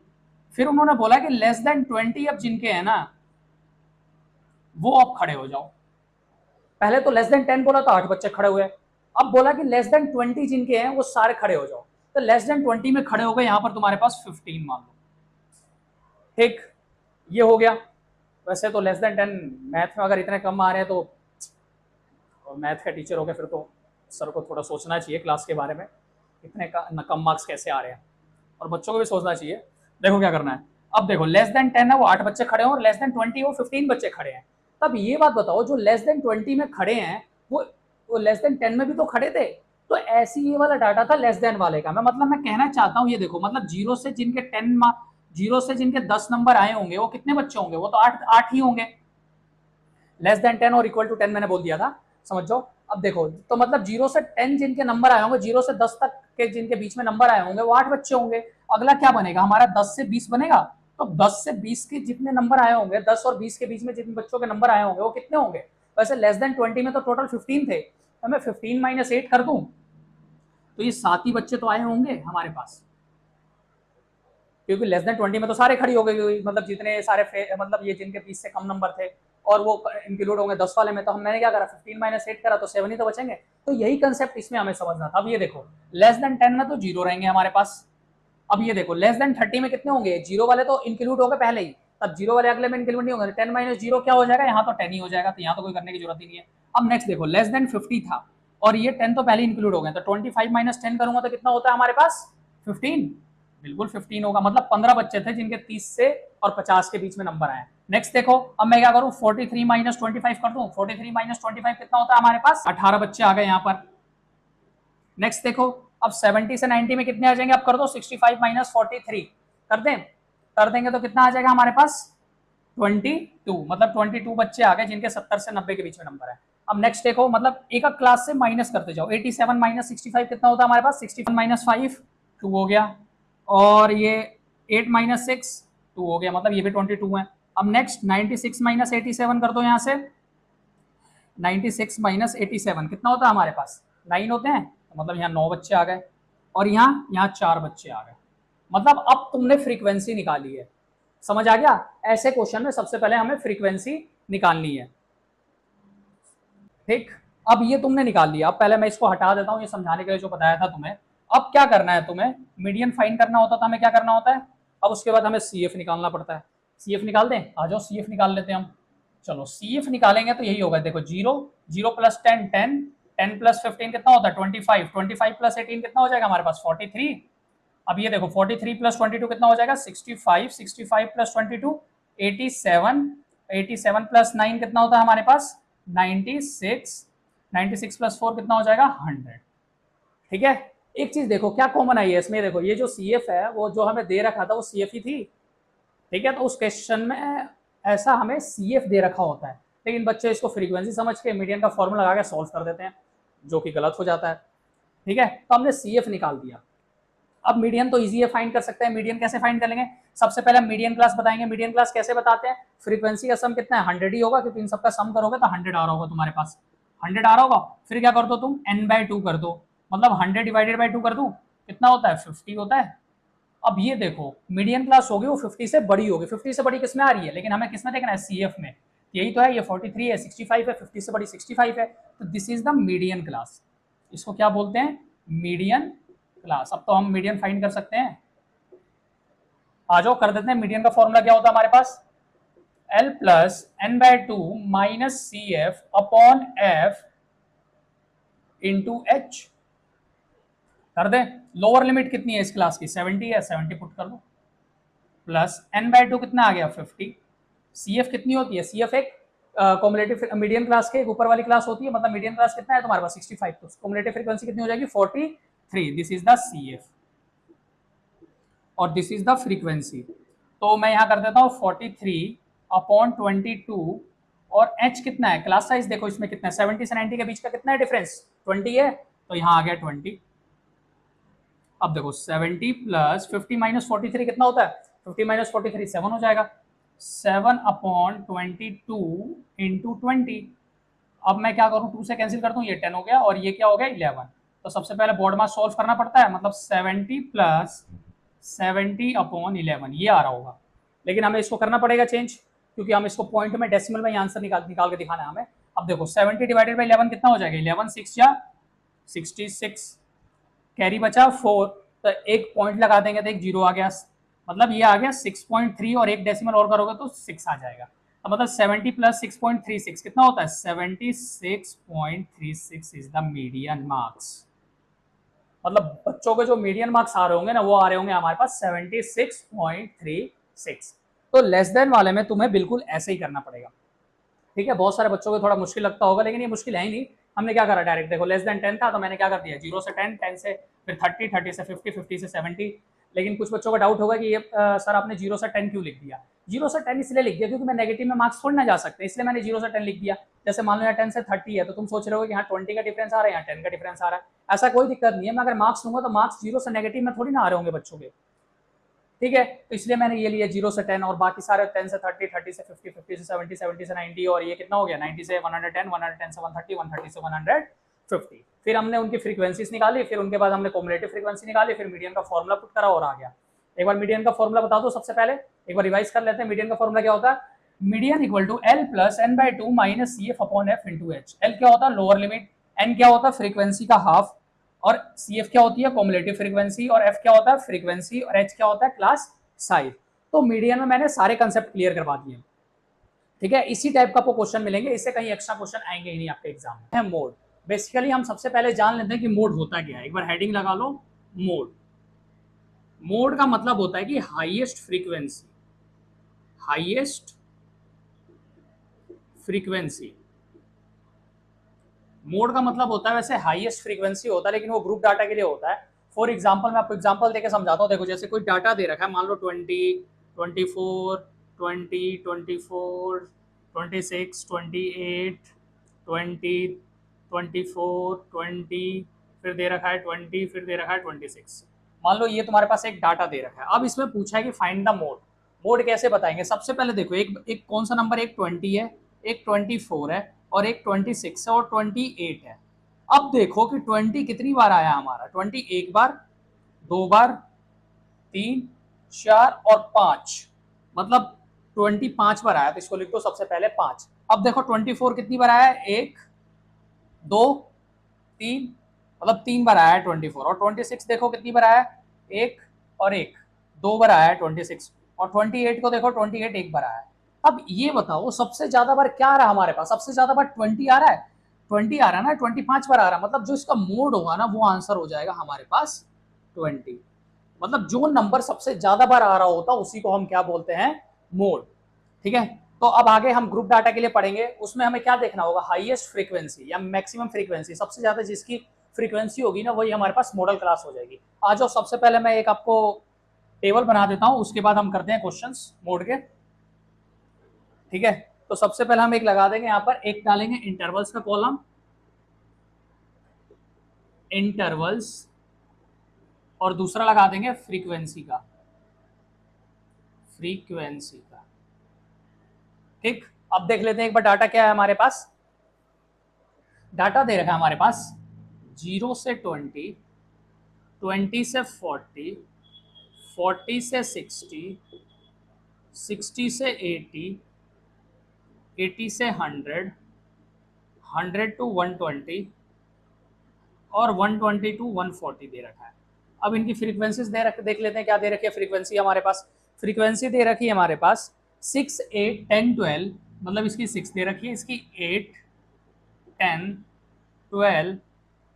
फिर उन्होंने बोला कि लेस देन 20 अब जिनके हैं ना, वो अब खड़े हो जाओ। पहले तो लेस देन 10 बोला तो 8 बच्चे खड़े हुए, अब बोला कि लेस देन 20 जिनके हैं वो सारे खड़े हो जाओ। तो लेस देन 20 में खड़े हो गए यहां पर तुम्हारे पास 15 मान लो, ठीक। ये हो गया। वैसे तो लेस देन 10 मैथ में अगर इतने कम आ रहे हैं तो मैथ का टीचर हो गया, फिर तो सर को थोड़ा सोचना चाहिए क्लास के बारे में, इतने कम मार्क्स कैसे आ रहे हैं, और बच्चों को भी सोचना चाहिए। देखो क्या करना है। अब देखो, लेस देन 10 है वो 8 बच्चे खड़े हैं, और लेस देन 20 वो 15 बच्चे खड़े हैं। तब ये बात बताओ, जो लेस देन 20 में खड़े हैं वो लेस देन 10 में भी तो खड़े थे। तो ऐसी ये वाला डाटा था लेस देन वाले का। मैं कहना चाहता हूँ, ये देखो, मतलब 0 से जिनके 10 नंबर आए होंगे वो कितने बच्चे होंगे, वो तो 8 ही होंगे। लेस देन 10 और इक्वल टू 10 मैंने बोल दिया था, समझ जाओ। अब देखो, तो मतलब 0 से 10 जिनके नंबर आए होंगे, 0 से 10 तक के जिनके बीच में नंबर आए होंगे, वो 8 बच्चे होंगे। अगला क्या बनेगा हमारा, 10 से 20 बनेगा। तो 10 से 20 के जितने नंबर आए होंगे, 10 और 20 के बीच में जितने बच्चों के नंबर आए होंगे वो कितने होंगे। वैसे लेस देन 20 में तो टोटल 15 थे, तो मैं 15 माइनस 8 कर दूं तो ये 7 ही बच्चे तो आए होंगे हमारे पास, क्योंकि लेस देन 20 में तो सारे खड़ी हो गई, मतलब जितने सारे मतलब ये जिनके 20 से कम नंबर थे और वो इंक्लूड होंगे 10 वाले में। तो मैंने क्या करा, 15 माइनस 8 करा तो 7 ही तो बचेंगे। तो यही कंसेप्ट इसमें हमें समझना था। अब ये देखो, लेस देन 10 में तो 0 रहेंगे हमारे पास। अब ये देखो, लेस देन 30 में कितने होंगे, 0 वाले तो इंक्लूड हो गए पहले ही, तब 0 वाले अगले में इंक्लूड नहीं होंगे। 10 माइनस 0 क्या हो जाएगा, यहाँ तो 10 ही हो जाएगा, तो यहाँ तो कोई करने की जरूरत ही नहीं है। अब नेक्स्ट देखो, लेस देन 50 था और ये 10 तो पहले इंक्लूड हो गए, तो 25 माइनस 10 करूंगा तो कितना होता है हमारे पास, 15। बिल्कुल 15 होगा, मतलब 15 बच्चे थे जिनके 30 से और 50 के बीच में नंबर आए। नेक्स्ट देखो, अब मैं क्या करूं, 43 माइनस 25 कर दूं। 43 माइनस 25 कितना होता है हमारे पास, 18 बच्चे आ गए यहाँ पर। नेक्स्ट देखो, अब 70 से 90 में कितने आ जाएंगे, अब कर दो 65 माइनस 43 कर देंगे तो कितना आ जाएगा हमारे पास, 22, मतलब 22 बच्चे आ गए जिनके 70 से 90 के बीच में नंबर है। अब नेक्स्ट देखो, मतलब एक क्लास से माइनस करते जाओ, 87 माइनस 65 कितना होता है हमारे पास, 61 माइनस 5 2 हो गया, और ये 8 माइनस 6 2 हो गया, मतलब ये भी 22 है। अब नेक्स्ट 96 माइनस 87 कर दो यहाँ से, 96 माइनस 87 कितना होता है हमारे पास, 9 होते हैं, तो मतलब यहाँ 9 बच्चे आ गए और यहाँ 4 बच्चे आ गए। मतलब अब तुमने फ्रीक्वेंसी निकाली है, समझ आ गया। ऐसे क्वेश्चन में सबसे पहले हमें फ्रीक्वेंसी निकालनी है, ठीक। अब ये तुमने निकाल लिया, अब पहले मैं इसको हटा देता हूँ, ये समझाने के लिए जो बताया था तुम्हें। अब क्या करना है तुम्हें, मीडियन फाइंड करना होता था, हमें क्या करना होता है, अब उसके बाद हमें सी एफ निकालना पड़ता है। सी एफ निकाल दें, आ जाओ सी एफ निकाल लेते हैं हम। चलो सी एफ निकालेंगे तो यही होगा, देखो 0 0 प्लस 10 10 10 प्लस 15 कितना होता है 25 25 प्लस 18 कितना हो जाएगा हमारे पास 43। अब ये देखो 43 प्लस 22 कितना हो जाएगा 65 65 प्लस 22 87 87 प्लस 9 कितना होता है हमारे पास 96 96 प्लस 4 कितना हो जाएगा 100। ठीक है, एक चीज देखो क्या कॉमन आई है इसमें, देखो ये जो सी एफ है वो जो हमें दे रखा था वो सी एफ ही थी, ठीक है। तो उस क्वेश्चन में ऐसा हमें सी एफ दे रखा होता है, लेकिन बच्चे इसको फ्रीक्वेंसी समझ के मीडियन का फॉर्मूला लगा के सॉल्व कर देते हैं, जो कि गलत हो जाता है, ठीक है। तो हमने सी एफ निकाल दिया। अब मीडियन तो इजी है, फाइंड कर सकते हैं। मीडियन कैसे फाइंड करेंगे, सबसे पहले मीडियन क्लास बताएंगे। मीडियन क्लास कैसे बताते हैं, फ्रीक्वेंसी का सम कितना है 100 ही होगा, क्योंकि इन सबका सम करोगे तो 100 आ रहा होगा तुम्हारे पास, 100 आ रहा होगा। फिर क्या कर दो तुम n/2 कर दो, मतलब 100 डिवाइडेड बाई 2 कर दो, कितना होता है 50 होता है। अब ये देखो मीडियन क्लास होगी वो 50 से बड़ी होगी, 50 से बड़ी किसमें आ रही है, लेकिन हमें किसमें देखना है सी एफ में, यही तो है, ये 43 है 65 है, 50 से बड़ी 65 है, तो this is the median class. इसको क्या बोलते हैं, मीडियन क्लास। अब तो हम मीडियन फाइंड कर सकते हैं, आ जाओ कर देते हैं। मीडियन का फॉर्मूला क्या होता है हमारे पास, L plus n/2 minus C F upon F into H. कर दे, लोअर लिमिट कितनी है इस क्लास की 70 है, 70 पुट कर दो, प्लस n/2 कितना आ गया 50। सी एफ कितनी होती है, सी एफ एक कॉम्युलेटिव मीडियम क्लास के एक ऊपर वाली क्लास होती है, मतलब मीडियम क्लास कितना है तुम्हारे पास 65, तो कॉम्युलेटिव फ्रीक्वेंसी कितनी हो जाएगी 43। This is the C F और दिस इज द फ्रीक्वेंसी। तो मैं यहाँ कर देता हूँ 43 अपॉन 22 और h कितना है, क्लास साइज देखो इसमें कितना है 70 से 90 के बीच का कितना है डिफरेंस 20 है, तो यहाँ आ गया 20। अब देखो 70 प्लस 50 माइनस 43 कितना होता है, 50 माइनस 43 7 हो जाएगा, 7 अपॉन 22 इंटू 20। अब मैं क्या करूँ 2 से कैंसिल कर दूँ, ये 10 हो गया और ये क्या हो गया 11। तो सबसे पहले बोर्ड मास सॉल्व करना पड़ता है, मतलब 70 प्लस 70 अपॉन 11 ये आ रहा होगा, लेकिन हमें इसको करना पड़ेगा चेंज, क्योंकि हम इसको पॉइंट में डेसिमल में आंसर निकाल के दिखाना है हमें। अब देखो 70 डिवाइडेड बाई 11 कितना हो जाएगा, 11 6 या 66, कैरी बचा 4, तो एक पॉइंट लगा देंगे तो एक जीरो आ गया, मतलब ये आ गया 6.3 और एक डेसिमल और करोगे तो 6 आ जाएगा। तो मतलब 70 प्लस 6.36 कितना होता है 76.36 इज द मीडियन मार्क्स। मतलब बच्चों के जो मीडियन मार्क्स आ रहे होंगे ना वो आ रहे होंगे हमारे पास 76.36। तो लेस देन वाले में तुम्हें बिल्कुल ऐसे ही करना पड़ेगा, ठीक है। बहुत सारे बच्चों को थोड़ा मुश्किल लगता होगा, लेकिन ये मुश्किल है ही नहीं। हमने क्या करा डायरेक्ट, देखो लेस देन 10 था तो मैंने क्या कर दिया 0 से 10 10 से फिर 30 30 से 50 50 से 70। लेकिन कुछ बच्चों का डाउट होगा कि ये सर आपने 0 से 10 क्यों लिख दिया। 0 से 10 इसलिए लिख दिया क्योंकि मैं नेगेटिव में मार्क्स थोड़ी ना जा सकते, इसलिए मैंने 0 से 10 लिख दिया। जैसे मान लो यहाँ 10 से 30 है तो तुम सोच रहे हो कि यहाँ 20 का डिफरेंस आ रहा है, यहाँ 10 का डिफरेंस आ रहा है, ऐसा कोई दिक्कत नहीं है। मैं अगर मार्क्स दूंगा तो मार्क्स 0 से नेगेटिव में थोड़ी ना आ रहे होंगे बच्चों के, ठीक है। तो इसलिए मैंने ये लिया 0 से 10 और बाकी सारे 10 से 30 30 से 50 50 से 70 70 से 90 और ये कितना हो गया 90 से 110 110 से 130 130 से 150। फिर हमने उनकी फ्रीक्वेंसीज निकाली, फिर उनके बाद हमने कॉम्युलेटिव फ्रीक्वेंसी निकाली, फिर मीडियन का फॉर्मुला पुट करा और आ गया। एक बार मीडियन का फॉर्मुला बता दो सबसे पहले, एक बार रिवाइज कर लेते हैं। मीडियन का फॉर्मुला क्या होता है, median equal to L plus n/2 minus C F upon F into H. L क्या होता है लोअर लिमिट, n क्या होता है फ्रीक्वेंसी का हाफ, और सी एफ क्या होती है कॉम्युलेटिव फ्रीक्वेंसी, और एफ क्या होता है फ्रीक्वेंसी, और एच क्या होता है क्लास साइज। तो मीडियन में मैंने सारे कंसेप्ट क्लियर करवा दिए, ठीक है। इसी टाइप का आपको क्वेश्चन मिलेंगे, इससे कहीं एक्स्ट्रा क्वेश्चन आएंगे ही नहीं आपके एग्जाम में। है मोड, बेसिकली हम सबसे पहले जान लेते हैं कि मोड होता क्या है। एक बार हेडिंग लगा लो मोड। मोड का मतलब होता है कि highest frequency, highest frequency. Mode का मतलब होता है वैसे हाईएस्ट फ्रीक्वेंसी होता है, लेकिन वो ग्रुप डाटा के लिए होता है। फॉर एग्जांपल मैं आपको एग्जांपल देके समझाता हूँ। देखो जैसे कोई डाटा दे रखा है, मान लो 20 24 20 24 26 28 20 24 20, फिर दे रखा है 20, फिर दे रखा है 26। मान लो ये तुम्हारे पास एक डाटा दे रखा है, अब इसमें पूछा है कि फाइंड द मोड। मोड कैसे बताएंगे? सबसे पहले देखो एक कौन सा नंबर, एक 20 है, एक 24 है, और एक 26 है, और 28 है। अब देखो कि 20 कितनी बार आया हमारा, 20 एक बार, दो बार, 3, 4 और 5, मतलब 20 5 बार आया, तो इसको लिख दो सबसे पहले 5। अब देखो 24 कितनी बार आया है, 1 2 3, मतलब 3 बार आया है 24। और 26 देखो कितनी बार आया है, 1 और 1, 2 बार आया है 26। और 28 को देखो 28 एक बार आया है। अब ये बताओ सबसे ज्यादा बार क्या आ रहा है हमारे पास? सबसे ज्यादा बार 20 आ रहा है, 20 आ रहा है ना, 25 बार आ रहा है, मतलब जो इसका मोड होगा ना वो आंसर हो जाएगा हमारे पास 20। मतलब जो नंबर सबसे ज्यादा बार आ रहा होता उसी को हम क्या बोलते हैं, मोड। ठीक है, तो अब आगे हम ग्रुप डाटा के लिए पढ़ेंगे, उसमें हमें क्या देखना होगा, हाईएस्ट फ्रीक्वेंसी या मैक्सिमम फ्रीक्वेंसी, सबसे ज्यादा जिसकी फ्रीक्वेंसी होगी ना वही हमारे पास मॉडल क्लास हो जाएगी। आ जाओ, सबसे पहले मैं एक आपको टेबल बना देता हूं, उसके बाद हम करते हैं क्वेश्चंस मोड के। ठीक है, तो सबसे पहले हम एक लगा देंगे, यहाँ पर एक डालेंगे इंटरवल्स का कॉलम, इंटरवल्स, और दूसरा लगा देंगे फ्रीक्वेंसी का, फ्रीक्वेंसी का। ठीक, अब देख लेते हैं एक बार डाटा क्या है हमारे पास। डाटा दे रखा है हमारे पास 0 से 20, 20 से 40, 40 से 60, 60 से 80, 80 से 100, 100 टू 120, और 120 टू 140 दे रखा है। अब इनकी फ्रीक्वेंसीज देख लेते हैं क्या दे रखी है फ्रीक्वेंसी हमारे पास। फ्रीक्वेंसी दे रखी है हमारे पास 6, 8, 10, 12, मतलब इसकी 6 दे रखी है, इसकी 8, 10, 12,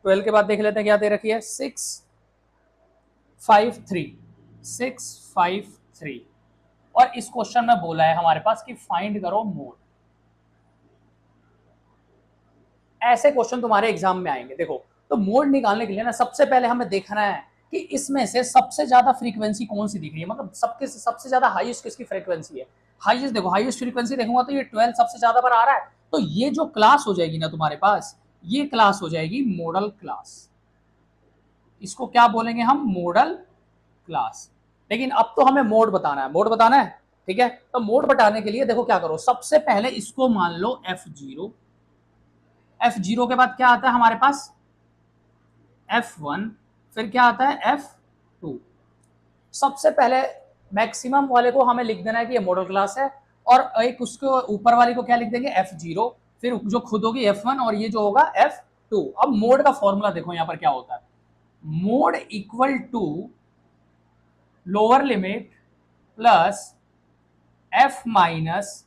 12 के बाद देख लेते हैं क्या दे रखी है, 6, 5, 3, 6, 5, 3। और इस क्वेश्चन में बोला है हमारे पास कि फाइंड करो मोड। ऐसे क्वेश्चन तुम्हारे एग्जाम में आएंगे। देखो, तो मोड निकालने के लिए ना सबसे पहले हमें देखना है कि इसमें से सबसे ज्यादा फ्रीक्वेंसी कौन सी दिख रही है, मतलब सबसे ज्यादा हाईएस्ट किसकी फ्रीक्वेंसी है। हाईएस्ट देखो, हाईएस्ट फ्रीक्वेंसी देखूंगा तो ये 12 सबसे ज्यादा बार आ रहा है, तो ये जो क्लास हो जाएगी ना तुम्हारे पास, ये क्लास हो जाएगी मॉडल क्लास। इसको क्या बोलेंगे हम, मॉडल क्लास। लेकिन अब तो हमें मोड बताना है, मोड बताना है। ठीक है, तो मोड बताने के लिए देखो क्या करो, सबसे पहले इसको मान लो F0, F0 के बाद क्या आता है हमारे पास, F1, फिर क्या आता है F2। सबसे पहले मैक्सिमम वाले को हमें लिख देना है कि ये मॉडल क्लास है, और एक उसको ऊपर वाले को क्या लिख देंगे, F0, फिर जो खुद होगी F1, और ये जो होगा F2। अब मोड का फॉर्मूला देखो यहाँ पर क्या होता है, mode equal to lower limit plus F1 minus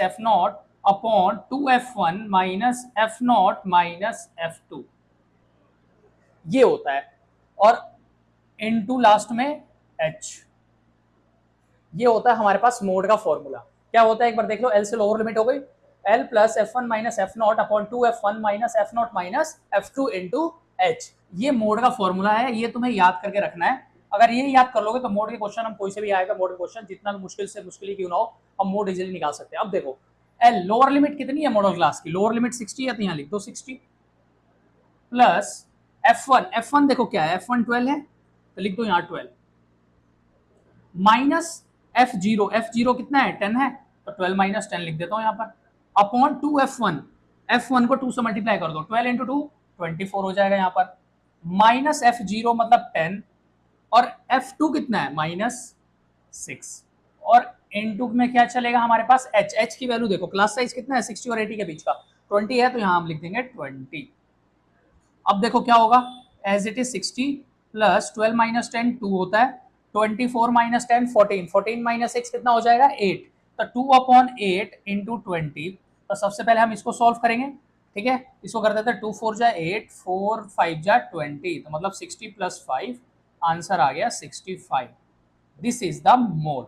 F0 upon 2F1 minus F0 minus F2, ये होता है। और इनटू लास्ट में H, ये होता है हमारे पास मोड का फॉर्मूला। क्या होता है एक बार देख लो, L से लोअर लिमिट हो गई, L plus F1 minus F0 upon 2F1 minus F0 minus F2 into H, ये मोड का फॉर्मूला है। ये तुम्हें याद करके रखना है। अगर ये याद कर लोगे तो मोड के क्वेश्चन हम कोई से भी आएगा, मोड के क्वेश्चन जितना भी मुश्किल से मुश्किल ही क्यों ना हो, हम मोड इजीली निकाल सकते हैं। अब देखो L लोअर लिमिट कितनी है मॉडल क्लास की, लोअर लिमिट 60 है, तो यहाँ लिख दो 60, प्लस F1 देखो क्या है, F1 12 है, तो लिख दो यहाँ 12, माइनस F0 कितना है, 10 है, तो 12 माइनस 10 लिख देता हूँ यहाँ पर, अपॉन 2F1 को 2 से मल्टीप्लाई कर दो, 12 इंटू 2 24 हो जाएगा यहाँ पर, माइनस F0 मतलब 10, और F2 कितना है, माइनस 6, और इनटू में क्या चलेगा हमारे पास, H की वैल्यू देखो, क्लास साइज कितना है 60 और 80 के बीच का 20 है, तो यहाँ हम लिख देंगे 20। अब देखो क्या होगा, as it is 60 plus 12 minus 10 2 होता है, 24 माइनस 10 14, 14 माइनस 6 कितना हो जाएगा 8, तो 2/8 इंटू 20। तो सबसे पहले हम इसको सॉल्व करेंगे। ठीक है, इसको कर देते हैं, 2 4 जा 8, 4 5 जा 20, तो मतलब 60 प्लस 5, आंसर आ गया 65। This is the mode.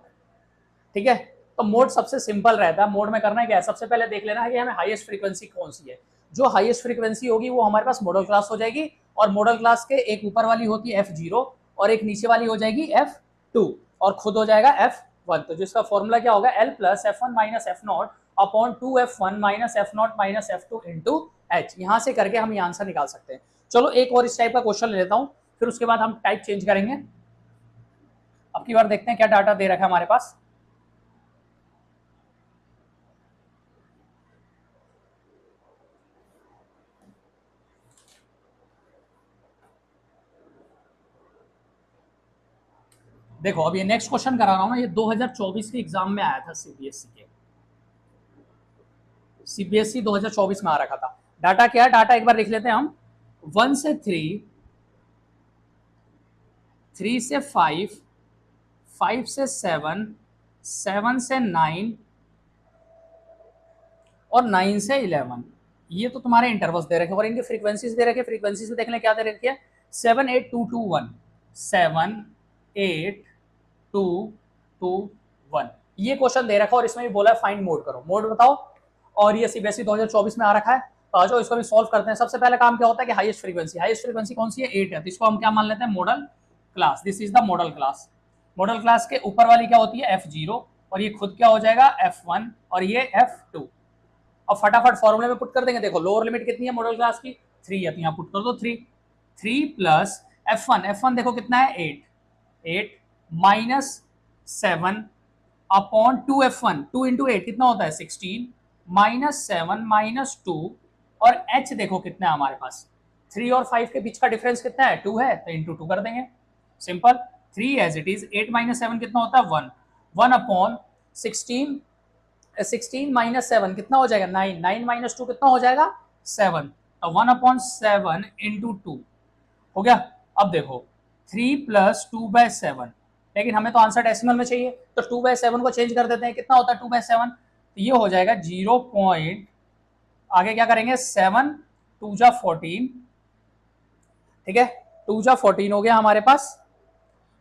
ठीक है, तो मोड सबसे सिंपल रहता है। मोड में करना है क्या है, सबसे पहले देख लेना है कि हमें हाईएस्ट फ्रीक्वेंसी कौन सी है। जो हाईएस्ट फ्रीक्वेंसी होगी वो हमारे पास मॉडल क्लास हो जाएगी, और मॉडल क्लास के एक ऊपर वाली होती है F0 और एक नीचे वाली हो जाएगी F2, और खुद हो जाएगा F1। तो जिसका फॉर्मूला क्या होगा, L plus F1 minus F0 upon 2F1 minus F0 minus F2 into H। यहाँ से करके हम ये आंसर निकाल सकते हैं। चलो एक और इस टाइप का क्वेश्चन ले लेता हूं, फिर उसके बाद हम टाइप चेंज करेंगे। अब की बार देखते हैं क्या डाटा दे रखा है हमारे पास। देखो अब ये नेक्स्ट क्वेश्चन करा रहा हूं ना, ये 2024 के एग्जाम में आया था सीबीएसई के, सीबीएसई 2024 में आ रखा था। डाटा क्या है, डाटा एक बार लिख लेते हैं हम। 1 से 3, 3 से 5, 5 से 7, 7 से 9 और 9 से 11। ये तो तुम्हारे इंटरवल्स दे रखे और इनकी फ्रीक्वेंसीज दे रखे। फ्रीक्वेंसीज में देख लें क्या दे रखी है, 7 8 2 2 1, 7 8 2 2 1। ये क्वेश्चन दे रखा और इसमें भी बोला है फाइंड मोड करो, मोड बताओ। और ये सीबीएसई 2024 में आ रखा है। तो आ जाओ इसको भी सॉल्व करते हैं। सबसे पहले काम क्या होता है कि हाईएस्ट फ्रीक्वेंसी कौन सी है, 8 है, तो इसको हम क्या मान लेते हैं, model class. This is the model class. Model class के ऊपर वाली क्या होती है, F0, और ये खुद क्या हो जाएगा, F1, और ये F2। अब फटाफट फॉर्मूले में पुट कर देंगे। देखो लोअर लिमिट कितनी है मॉडल क्लास की, 3 है, तो यहाँ पुट कर दो 3। 3 प्लस F1 देखो कितना है, 8, 8 माइनस 7 अपॉन 2F1, 2 इंटू 8 कितना होता है, 16, माइनस 7 माइनस 2, और H देखो कितना है हमारे पास, 3 और 5 के बीच का डिफरेंस कितना है, 2 है, तो इंटू 2 कर देंगे, simple. 3 as it is, 8 minus 7 कितना होता है, 1, 1 अपॉन 16, 16 माइनस 7 कितना हो जाएगा, 9, 9 माइनस 2 कितना हो जाएगा, 7, तो 1 अपॉन 7 इंटू 2 हो गया। अब देखो 3 प्लस 2/7, लेकिन हमें तो आंसर डेसिमल में चाहिए, तो 2/7 को चेंज कर देते हैं, कितना होता है 2/7, तो ये हो जाएगा 0 पॉइंट, आगे क्या करेंगे, 7 2 जा 14, ठीक है, 2 जा 14 हो गया हमारे पास,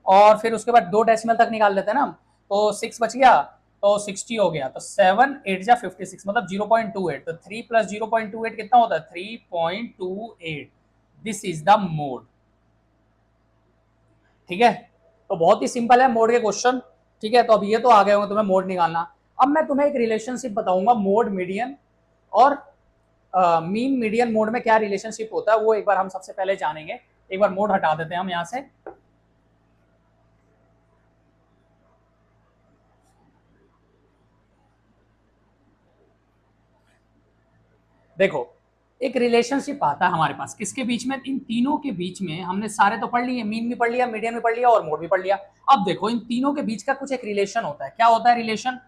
और फिर उसके बाद 2 डेसिमल तक निकाल लेते हैं ना, तो 6 बच गया, तो 60 हो गया, तो 7 8 जा 56, मतलब 0.28, तो 3 प्लस 0.28 कितना होता है, 3.28। दिस इज द मोड, ठीक है। तो बहुत ही सिंपल है मोड के क्वेश्चन, ठीक है। तो अब ये तो आ गए होंगे तुम्हें मोड निकालना। अब मैं तुम्हें एक रिलेशनशिप बताऊंगा मोड मीडियन और मीन मीडियन मोड में क्या रिलेशनशिप होता है, वो एक बार हम सबसे पहले जानेंगे। एक बार मोड हटा देते हैं हम यहां से। देखो एक रिलेशनशिप आता है हमारे पास किसके बीच में, इन तीनों के बीच में। हमने सारे तो पढ़ लिए, मीन भी पढ़ लिया, मीडियन भी पढ़ लिया और मोड भी पढ़ लिया। अब देखो इन तीनों के बीच का कुछ एक रिलेशन होता है। क्या होता है रिलेशन,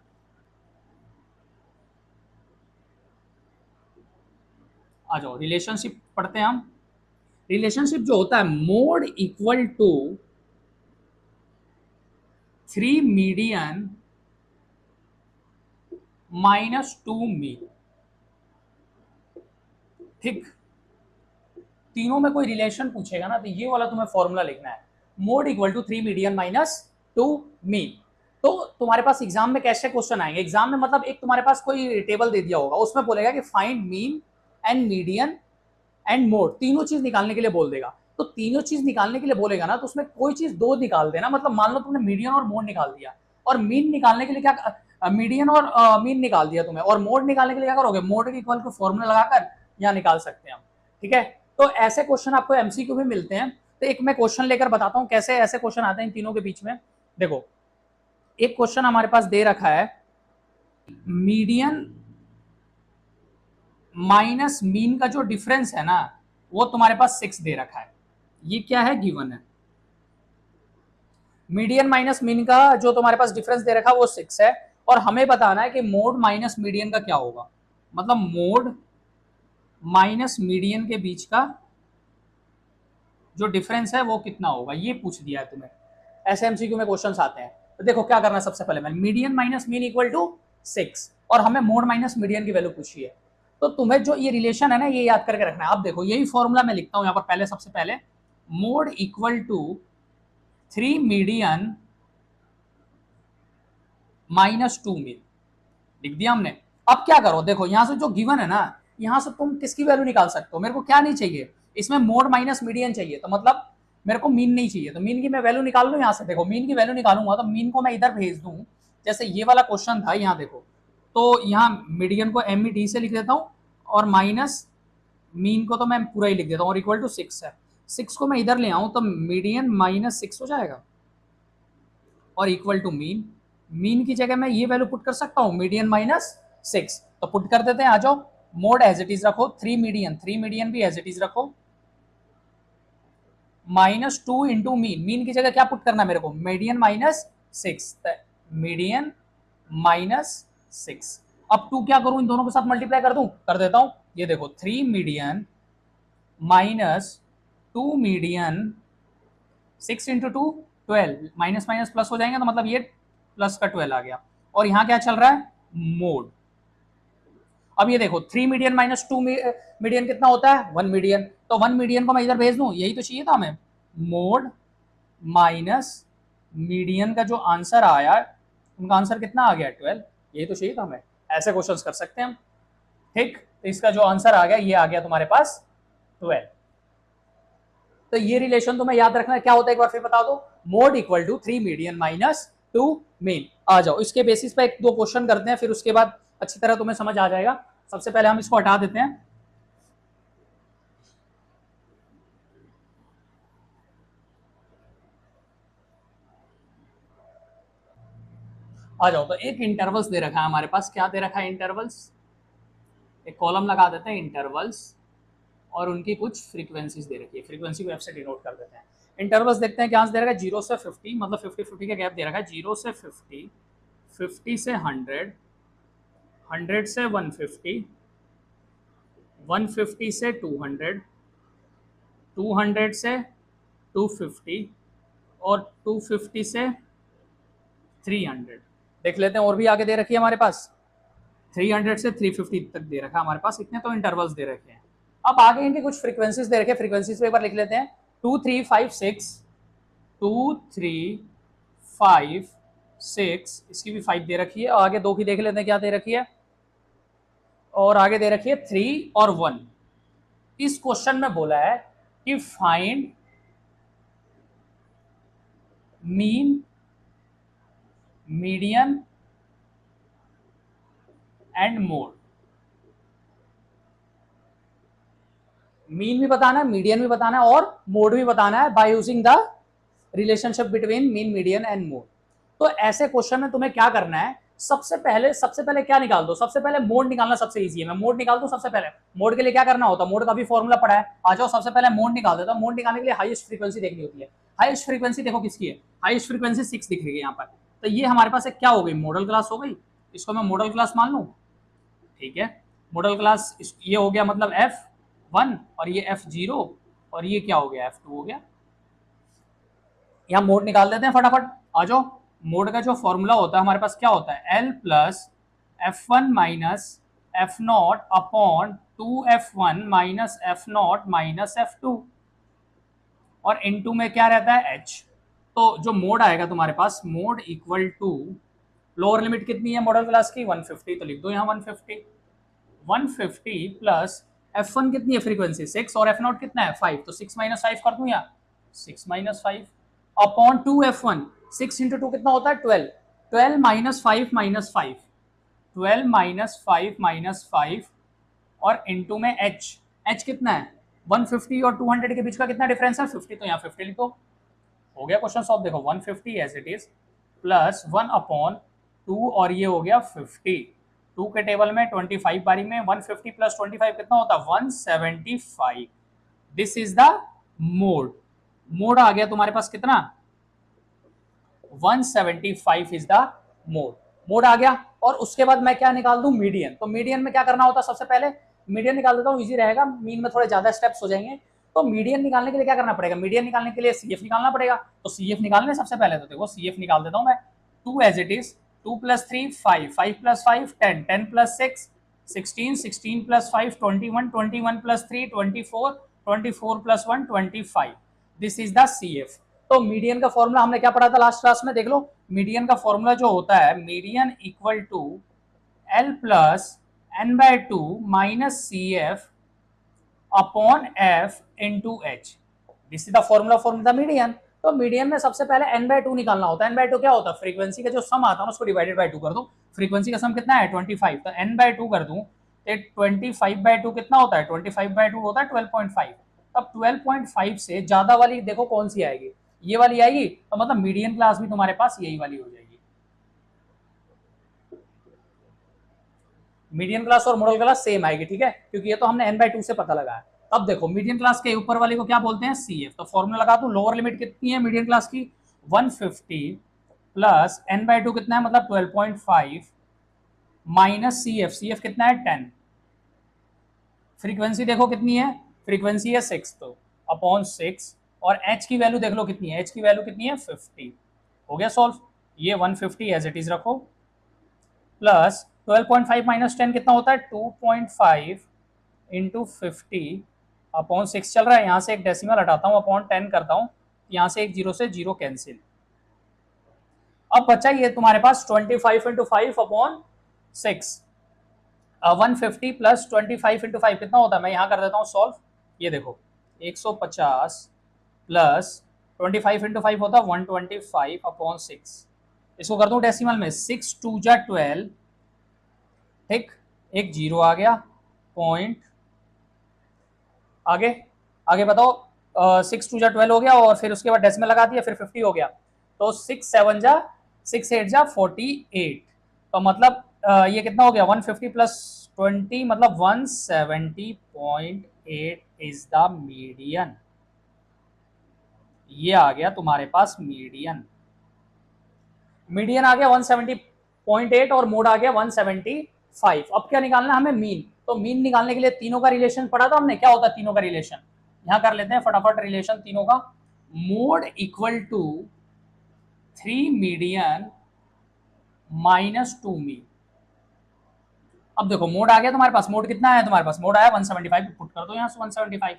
आ जाओ रिलेशनशिप पढ़ते हैं हम। रिलेशनशिप जो होता है, mode equal to 3 median minus 2 mean, ठीक। तीनों में कोई रिलेशन पूछेगा ना, तो ये वाला तुम्हें फॉर्मूला लिखना है, mode equal to 3 median minus 2 mean. तो तुम्हारे पास एग्जाम में कैसे क्वेश्चन आएंगे, एग्जाम में मतलब एक तुम्हारे पास कोई टेबल दे दिया होगा, उसमें बोलेगा कि find mean and median and mode, तीनों चीज निकालने के लिए बोल देगा। तो तीनों चीज निकालने के लिए बोलेगा ना, तो उसमें कोई चीज दो निकाल देना। मतलब मान लो तुमने मीडियन और मोड निकाल दिया, और मीन निकालने के लिए क्या, मीडियन और मीन निकाल दिया तुम्हें, और मोड निकालने के लिए क्या करोगे, मोड के इक्वल को फॉर्मूला लगाकर यहाँ निकाल सकते हैं हम, ठीक है। तो ऐसे क्वेश्चन आपको एमसीक्यू में मिलते हैं। तो एक मैं क्वेश्चन लेकर बताता हूँ कैसे ऐसे क्वेश्चन आते हैं इन तीनों के बीच में। देखो एक क्वेश्चन हमारे पास दे रखा है, मीडियन माइनस मीन का जो डिफरेंस है ना, वो तुम्हारे पास 6 दे रखा है। ये क्या है, गिवन है। मीडियन माइनस मीन का जो तुम्हारे पास डिफरेंस दे रखा है वो 6 है, और हमें बताना है कि मोड माइनस मीडियन का क्या होगा। मतलब मोड माइनस मीडियन के बीच का जो डिफरेंस है वो कितना होगा, ये पूछ दिया है तुम्हें। ऐसे एमसीक्यू में क्वेश्चंस आते हैं। तो देखो क्या करना है, सबसे पहले मैं median minus mean equal to 6, और हमें मोड माइनस मीडियन की वैल्यू पूछी है। तो तुम्हें जो ये रिलेशन है ना, ये याद करके रखना है। अब देखो यही फॉर्मूला मैं लिखता हूं यहाँ पर पहले, सबसे पहले mode equal to 3 median minus 2 mean लिख दिया हमने। अब क्या करो, देखो यहां से जो गिवन है ना, यहां से तुम किसकी वैल्यू निकाल सकते हो। मेरे को क्या नहीं चाहिए, इसमें मोड माइनस मीडियन चाहिए, तो मतलब मेरे को मीन नहीं चाहिए, तो मीन की मैं वैल्यू निकाल लूं यहां से। देखो मीन की वैल्यू निकालूंगा तो मीन को मैं इधर भेज दूं, जैसे ये वाला क्वेश्चन था, यहाँ देखो, तो यहाँ मीडियन को एम ई डी से लिख देता हूँ, और माइनस मीन को तो मैं पूरा ही लिख देता हूँ और इक्वल टू 6 है। 6 को मैं इधर ले आऊँ तो मीडियन माइनस 6 हो जाएगा और इक्वल टू मीन। मीन की जगह मैं ये वैल्यू पुट कर सकता हूँ, मीडियन माइनस 6, तो पुट कर देते हैं। आ जाओ, मोड एज इट इज रखो, 3 मीडियन भी एज इट इज रखो, -2 इंटू मीन। मीन की जगह क्या पुट करना है मेरे को, मीडियन माइनस 6, मीडियन माइनस 6। अब 2 क्या करूं, इन दोनों के साथ मल्टीप्लाई कर दूं, कर देता हूं। ये देखो 3 median minus 2 median, 6 into 2 12, minus minus plus हो जाएंगे तो मतलब ये प्लस का 12 आ गया। और यहां क्या चल रहा है, मोड। अब ये देखो 3 मीडियन माइनस 2 मीडियन कितना होता है, 1 मीडियन, तो 1 मीडियन को मैं इधर भेज दूं, यही तो चाहिए था हमें। मोड माइनस मीडियन का जो आंसर आया, उनका आंसर कितना आ गया, 12, यही तो चाहिए था हमें। ऐसे क्वेश्चंस कर सकते हैं हम, ठीक। तो इसका जो आंसर आ गया, ये आ गया तुम्हारे पास 12। तो ये रिलेशन तुम्हें याद रखना है, क्या होता है एक बार फिर बता दो, mode equal to 3 median minus 2 mean. आ जाओ, इसके बेसिस पे एक दो क्वेश्चन करते हैं, फिर उसके बाद अच्छी तरह तुम्हें समझ आ जाएगा। सबसे पहले हम इसको हटा देते हैं। आ जाओ, तो एक इंटरवल्स दे रखा है हमारे पास, क्या दे रखा है, इंटरवल्स। एक कॉलम लगा देते हैं इंटरवल्स, और उनकी कुछ फ्रीक्वेंसीज दे रखी है, फ्रीक्वेंसी को एफ से डिनोट कर देते हैं। इंटरवल्स देखते हैं क्या दे रखा है, 0 से 50, मतलब 50-50 का गैप दे रखा है, 0 से 50, 50 से 100, 100 से 150, 150 से 200, 200 से 250, और 250 से 300। देख लेते हैं, और भी आगे दे रखी है हमारे पास, 300 से 350 तक दे रखा है हमारे पास, इतने तो इंटरवल्स दे रखे हैं। अब आगे इनकी कुछ फ्रीक्वेंसीज दे रखे हैं, फ्रीक्वेंसीज पे एक बार लिख लेते हैं। 2356, 2356, इसकी भी 5 दे रखी है, और आगे दो की देख लेते हैं क्या दे रखी है, और आगे दे रखी है 3 और 1। इस क्वेश्चन में बोला है कि find mean, median and mode. Mean भी बताना है, मीडियन भी बताना है, और मोड भी बताना है, by using the relationship between mean, median and mode. तो ऐसे क्वेश्चन में तुम्हें क्या करना है, सबसे पहले क्या निकाल दो, सबसे पहले मोड निकालना सबसे इजी है। मैं मोड निकाल दूं सबसे पहले। मोड के लिए क्या करना होता है, मोड का भी फॉर्मूला पड़ा है। आ जाओ, सबसे पहले मोड निकाल देता हूं। मोड निकालने के लिए हाईएस्ट फ्रीक्वेंसी देखनी होती है। हाईएस्ट फ्रीक्वेंसी देखो किसकी है, हाईएस्ट फ्रीक्वेंसी 6 दिख रही है यहाँ पर। तो ये हमारे पास एक क्या हो गई, मॉडल क्लास हो गई। इसको मैं मॉडल क्लास मान लूं, ठीक है। मॉडल क्लास ये हो गया, मतलब F1, और ये F0, और ये क्या हो गया, F2 हो गया। यहाँ मोड निकाल देते हैं फटाफट। आ जाओ, मोड का जो फॉर्मूला होता है हमारे पास क्या होता है, L plus F1 minus F0 upon 2F1 minus F0 minus F2, और इनटू में क्या रहता है, H। तो जो मोड आएगा तुम्हारे पास, mode equal to, lower limit कितनी है मॉडल क्लास की, 150, तो लिख दो यहाँ 150। 150 प्लस F1 कितनी है फ्रीक्वेंसी, 6, और F0 कितना है, 5, तो 6 माइनस 5 कर दूं यहाँ, 6 माइनस 5 अपॉन 2F1। 6 इंटू 2 कितना होता है, 12, 12 माइनस 5 माइनस 5, 12 माइनस 5 माइनस 5, और इनटू में H कितना है, 150 और 200 के बीच का कितना डिफरेंस है, 50, तो यहाँ 50 लिखो। हो गया क्वेश्चन सॉल्व। देखो 150 as it is plus 1 upon 2, और ये हो गया 50। 2 के टेबल में 25 बारी में 150 प्लस 25 कितना होता है, 175। This is the mode. Mode आ गया तुम्हारे पास कितना, 175 इज द मोड। मोड आ गया, और उसके बाद मैं क्या निकाल दूं, मीडियन। तो मीडियन में क्या करना होता है, सबसे पहले मीडियन निकाल देता हूं, इजी रहेगा। मीन में थोड़े ज्यादा स्टेप्स हो जाएंगे। तो मीडियन निकालने के लिए क्या करना पड़ेगा, मीडियन निकालने के लिए CF निकालना पड़ेगा। तो CF निकालने सबसे पहले तो देखो CF निकाल देता हूं मैं। 2 as it is, 2 plus 3 5, 5 plus 5 10, 10 plus 6 16, 16 plus 5 21, 21 plus 3 24, 24 plus 1 25। This is the CF। तो मीडियन का फॉर्मूला हमने क्या पढ़ा था लास्ट क्लास में, देख लो। मीडियन का फॉर्मूला जो होता है, median equal to L plus n/2 minus CF upon F into H। This is the formula for the median. तो मीडियन में सबसे पहले n/2 निकालना होता है। n/2 क्या होता है, फ्रीक्वेंसी का जो सम आता है ना, उसको डिवाइडेड बाय 2 कर दो। फ्रीक्वेंसी का सम कितना है, 25, तो n/2 कर दूं, 25/2 कितना होता है? 25/2 होता है 12.5। अब 12.5 से ज्यादा वाली देखो कौन सी आएगी, ये वाली आएगी, तो मतलब मीडियन क्लास भी तुम्हारे पास यही वाली हो जाएगी। मीडियन क्लास और मॉडल क्लास सेम आएगी, ठीक है, क्योंकि ये तो हमने n/2 से पता लगाया। अब देखो मीडियन क्लास के ऊपर वाले को क्या बोलते हैं? CF। तो फॉर्मूला लगा दूं, लोअर लिमिट कितनी है मीडियन क्लास की? 150 प्लस n/2 कितना है, मतलब 12.5 माइनस CF। CF कितना है? 10। फ्रीक्वेंसी देखो कितनी है, फ्रीक्वेंसी है 6, तो अपॉन 6, और h की वैल्यू देख लो कितनी है, h की वैल्यू कितनी है? 50। हो गया सॉल्व। ये 150 एज इट इज रखो, प्लस 12.5 माइनस 10 कितना होता है? 2.5 इंटू 50 अपॉन 6 चल रहा है, यहाँ से एक डेसिमल हटाता हूँ, अपॉन 10 करता हूँ, यहाँ से एक जीरो से जीरो कैंसिल। अब बचा ये तुम्हारे पास 25 इंटू 5 अपॉन 6, 150 प्लस 25 इंटू 5 कितना होता है? मैं यहाँ कर देता हूँ सॉल्व। ये देखो 150 प्लस 25 इंटू 5 होता है 125 अपॉन 6। इसको कर दूं डेसिमल में, 6 2 जा 12, ठीक, एक जीरो आ गया, पॉइंट, आगे आगे बताओ। 6 2 जा 12 हो गया, और फिर उसके बाद डेसिमल लगा दिया, फिर 50 हो गया, तो 6 7 जा 6 8 जा 48। तो मतलब ये कितना हो गया? 150 प्लस 20 मतलब 170.8 इज द मीडियन। ये आ गया तुम्हारे पास मीडियन। मीडियन आ गया 170.8 और मोड आ गया 175। अब क्या निकालना है हमें? मीन। तो मीन निकालने के लिए तीनों का रिलेशन पढ़ा था हमने, क्या होता है तीनों का रिलेशन? यहां कर लेते हैं फटाफट रिलेशन तीनों का। Mode equal to 3 median minus 2 mean. अब देखो मोड आ गया तुम्हारे पास, मोड कितना है तुम्हारे पास? मोड आया 175, पुट कर दो यहाँ से 175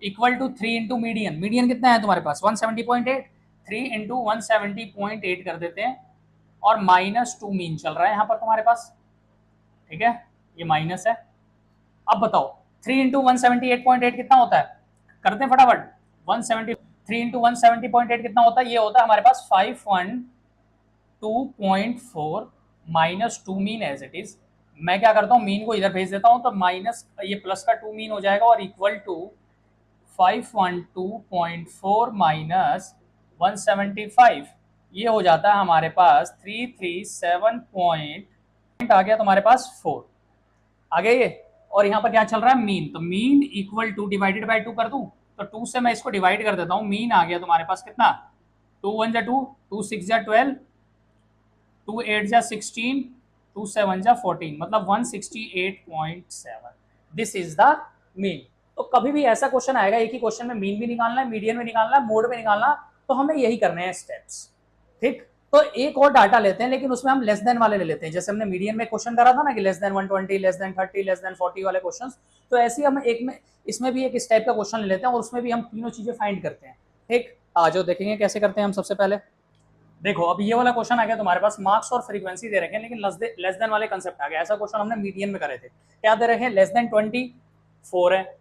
equal to 3 into median. Median कितना है तुम्हारे पास? 170.8, 3 इंटू 170.8 कर देते हैं, और माइनस 2 मीन चल रहा है यहाँ पर तुम्हारे पास, ठीक है, ये माइनस है। अब बताओ 3 इंटू 178.8 कितना होता है? करते हैं फटाफट। 170 3 इंटू 170.8 कितना होता है? ये होता है हमारे पास 512.4 minus 2 mean as it is. मैं क्या करता हूँ, मीन को इधर भेज देता हूँ, तो माइनस ये प्लस का 2 मीन हो जाएगा, और इक्वल टू 512.4 माइनस 175, ये हो जाता है हमारे पास 337 पॉइंट आ गया तुम्हारे पास 4 आ गया ये। और यहाँ पर क्या चल रहा है? मीन। तो mean equal two divided by 2 कर दूं, तो 2 से मैं इसको डिवाइड कर देता हूँ, मीन आ गया तुम्हारे पास कितना? 2 1 जा 2, 2 6 जा 12, 2 8 जा 16, 2 7 जा 14, मतलब 168.7। This is the mean. तो कभी भी ऐसा क्वेश्चन आएगा, एक ही क्वेश्चन में मीन भी निकालना है, मीडियन भी निकालना है, मोड भी निकालना, तो हमें यही करने हैं स्टेप्स, ठीक। तो एक और डाटा लेते हैं, लेकिन उसमें हम लेस देन वाले ले लेते हैं। जैसे हमने मीडियन में क्वेश्चन करा था ना कि less than 120, less than 30, less than 40 वाले क्वेश्चंस, तो ऐसे ही हम एक में इसमें भी एक इस टाइप का क्वेश्चन ले लेते हैं, और उसमें भी हम तीनों चीजें फाइंड करते हैं, ठीक। आज देखेंगे कैसे करते हैं हम। सबसे पहले देखो, अब ये वाला क्वेश्चन आ गया तुम्हारे पास, मार्क्स और फ्रीक्वेंसी दे रखे हैं, लेकिन लेस देन वाले कंसेप्ट आ गया। ऐसा क्वेश्चन हमने मीडियन में करे थे, क्या दे रखे हैं? लेस देन 20 4 है,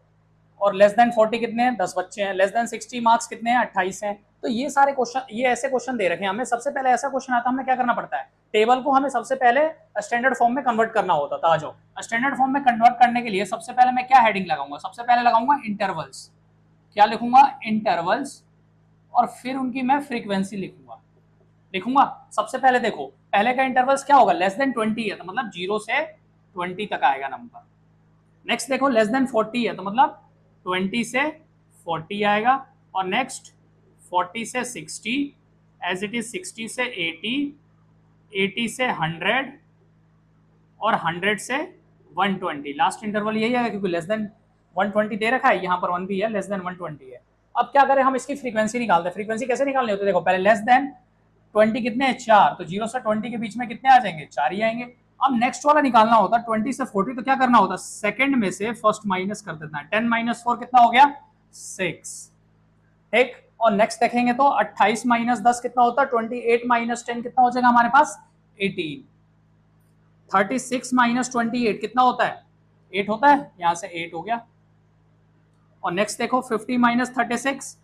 और लेस देन 40 कितने हैं? 10 बच्चे हैं। लेस देन 60 मार्क्स कितने हैं? 28 हैं। तो ये सारे क्वेश्चन, ये ऐसे क्वेश्चन दे रखे हैं हमें। सबसे पहले ऐसा क्वेश्चन आता है, हमें क्या करना पड़ता है? टेबल को हमें सबसे पहले स्टैंडर्ड फॉर्म में कन्वर्ट करना होता था। आ जाओ, स्टैंडर्ड फॉर्म में कन्वर्ट करने के लिए सबसे पहले मैं क्या हेडिंग लगाऊंगा? सबसे पहले लगाऊंगा इंटरवल्स। क्या लिखूंगा? इंटरवल्स, और फिर उनकी मैं फ्रीक्वेंसी लिखूंगा। सबसे पहले देखो, पहले का इंटरवल्स क्या होगा? लेस देन 20 है, तो मतलब 0 से 20 तक आएगा नंबर। नेक्स्ट देखो, लेस देन 40 है, तो मतलब 20 से 40 आएगा, और नेक्स्ट 40 से 60, एज इट इज 60 से 80, 80 से 100, और 100 से 120। लास्ट इंटरवल यही है, क्योंकि लेस देन 120 दे रखा है, यहाँ पर 1 भी है, लेस देन 120 है। अब क्या करें हम? इसकी फ्रीक्वेंसी निकालते हैं। फ्रीक्वेंसी कैसे निकालनी होती है? देखो, पहले लेस देन 20 कितने हैं? 4, तो 0 से 20 के बीच में कितने आ जाएंगे? 4 ही आएंगे। अब नेक्स्ट वाला निकालना होता है 20 से 40, तो क्या करना होता है? सेकंड में से फर्स्ट माइनस कर देना है। 10 माइनस 4 कितना हो गया? 6, ठीक। और नेक्स्ट देखेंगे तो 28 माइनस 10 कितना होता है? 28 माइनस 10 कितना हो जाएगा हमारे पास? 18। 36 माइनस 28 कितना होता है? 8 होता है, यहां से 8 हो गया। और नेक्स्ट देखो, 50 माइनस 36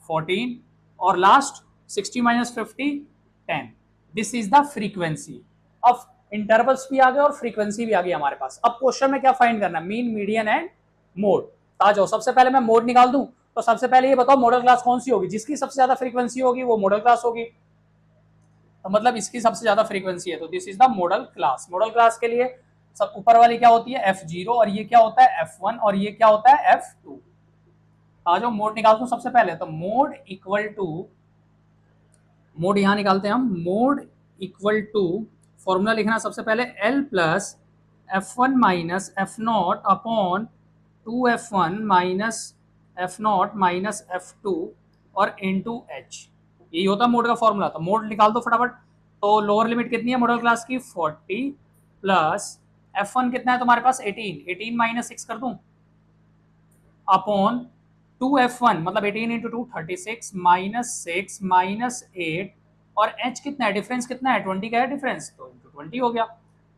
14, और last 60 minus 50 10। This is the frequency. अब इंटरवल्स भी आ गए और फ्रीक्वेंसी भी आ गई हमारे पास। अब क्वेश्चन में क्या फाइंड करना है, मीन, मीडियन एंड मोड। आ जाओ, सबसे पहले मैं मोड निकाल दूं, तो सबसे पहले ये बताओ मॉडल क्लास कौन सी होगी, जिसकी सबसे ज्यादा फ्रीक्वेंसी होगी वो मॉडल क्लास होगी, तो मतलब इसकी सबसे ज्यादा फ्रीक्वेंसी है, तो this is the model class. Model class के लिए सब ऊपर वाली क्या होती है F0, और ये क्या होता है F1, और ये क्या होता है F2। आ जाओ मोड निकाल दूं सबसे पहले, तो मोड इक्वल टू, मोड यहां निकालते हैं हम, मोड इक्वल टू, फॉर्मूला लिखना सबसे पहले L plus F1 minus F0 upon 2F1 minus F0 minus F2 और इनटू H। यही होता है मोड का फॉर्मूला। तो मोड निकाल दो फटाफट। तो लोअर लिमिट कितनी है मॉडल क्लास की 40 प्लस F1 कितना है तुम्हारे पास 18 माइनस 6 कर दूं अपॉन 2F1 मतलब 18 इंटू 2 36 माइनस 6 माइनस 8 और H कितना है, डिफरेंस कितना है 20 का है डिफरेंस, तो इंटू 20 हो गया।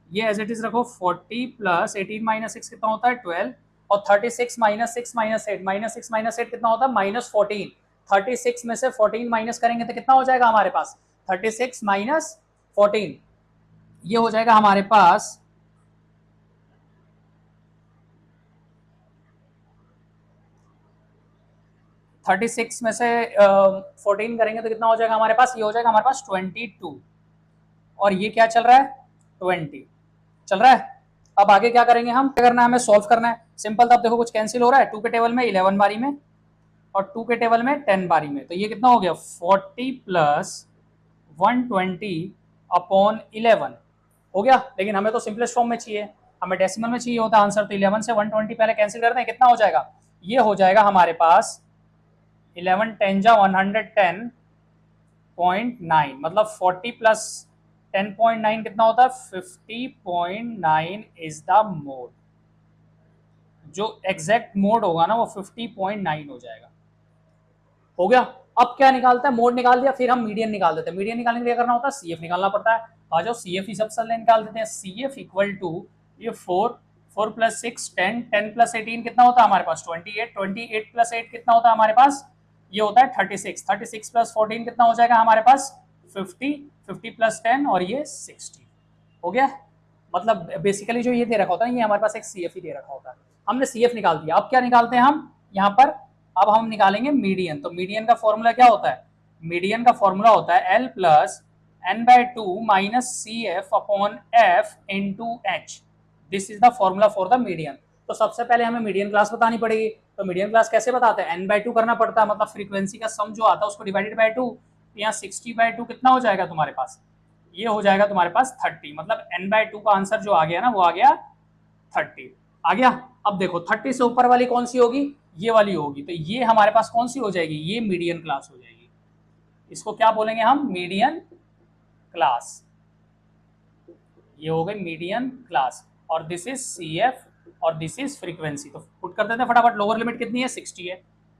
ये एज इट इज रखो, 40 प्लस 18 माइनस 6 कितना होता है 12, और 36 माइनस 6 माइनस 8, माइनस 6 माइनस 8 कितना होता है माइनस 14। 36 में से 14 माइनस करेंगे तो कितना हो जाएगा हमारे पास 36 माइनस 14, ये हो जाएगा हमारे पास 36 में से 14 करेंगे तो कितना हो जाएगा हमारे पास, ये हो जाएगा हमारे पास 22, और ये क्या चल रहा है 20 चल रहा है। अब आगे क्या करेंगे हम, क्या करना है हमें सॉल्व करना है, सिंपल। तब देखो कुछ कैंसिल हो रहा है, 2 के टेबल में 11 बारी में और 2 के टेबल में 10 बारी में, तो ये कितना हो गया 40 प्लस 120 अपॉन 11 हो गया। लेकिन हमें तो सिंपलेस्ट फॉर्म में चाहिए, हमें डेसिमल में चाहिए होता आंसर, तो 11 से 120 पहले कैंसिल करते हैं, कितना हो जाएगा, ये हो जाएगा हमारे पास 11 10 जा 110.9, मतलब 40 प्लस 10.9 कितना होता है 50.9 इज द मोड। जो एग्जैक्ट मोड होगा ना वो 50.9 हो जाएगा। हो गया। अब क्या निकालता है, मोड निकाल दिया, फिर हम मीडियन निकाल देते हैं। मीडियन निकालने के लिए करना होता है CF निकालना पड़ता है। आ जाओ CF ही सबसे पहले निकाल देते हैं। CF इक्वल टू ये 4 प्लस 6 10 10 प्लस 18 कितना होता है हमारे पास 28 28 प्लस 8 कितना होता है हमारे पास, ये होता है 36 36 प्लस 14 कितना हो जाएगा हमारे पास 50 50 प्लस 10 और ये 60 हो गया। मतलब बेसिकली जो ये दे रखा होता है ये हमारे पास एक CF ही दे रखा होता है, हमने CF निकाल दिया। अब क्या निकालते हैं हम यहाँ पर, अब हम निकालेंगे मीडियन। तो मीडियन का फॉर्मूला क्या होता है, मीडियन का फॉर्मूला होता है L plus n/2 minus CF upon F into H। This is the formula for the median. तो सबसे पहले हमें मीडियन क्लास बतानी पड़ेगी। तो मीडियन क्लास कैसे बताते हैं, n/2 करना पड़ता है, मतलब फ्रीक्वेंसी का सम जो आता है उसको डिवाइडेड बाय 2। यहाँ 60/2 कितना हो जाएगा तुम्हारे पास, ये हो जाएगा तुम्हारे पास 30, मतलब n/2 का आंसर जो आ गया ना वो आ गया 30 आ गया। अब देखो 30 से ऊपर वाली कौन सी होगी, ये वाली होगी, तो ये हमारे पास कौन सी हो जाएगी, ये मीडियन क्लास हो जाएगी। इसको क्या बोलेंगे हम, मीडियन क्लास। ये हो गई मीडियन क्लास, और दिस इज CF और दिस इज फ्रीक्वेंसी। तो पुट कर देते हैं फटाफट, लोअर लिमिट कितनी है 60 है,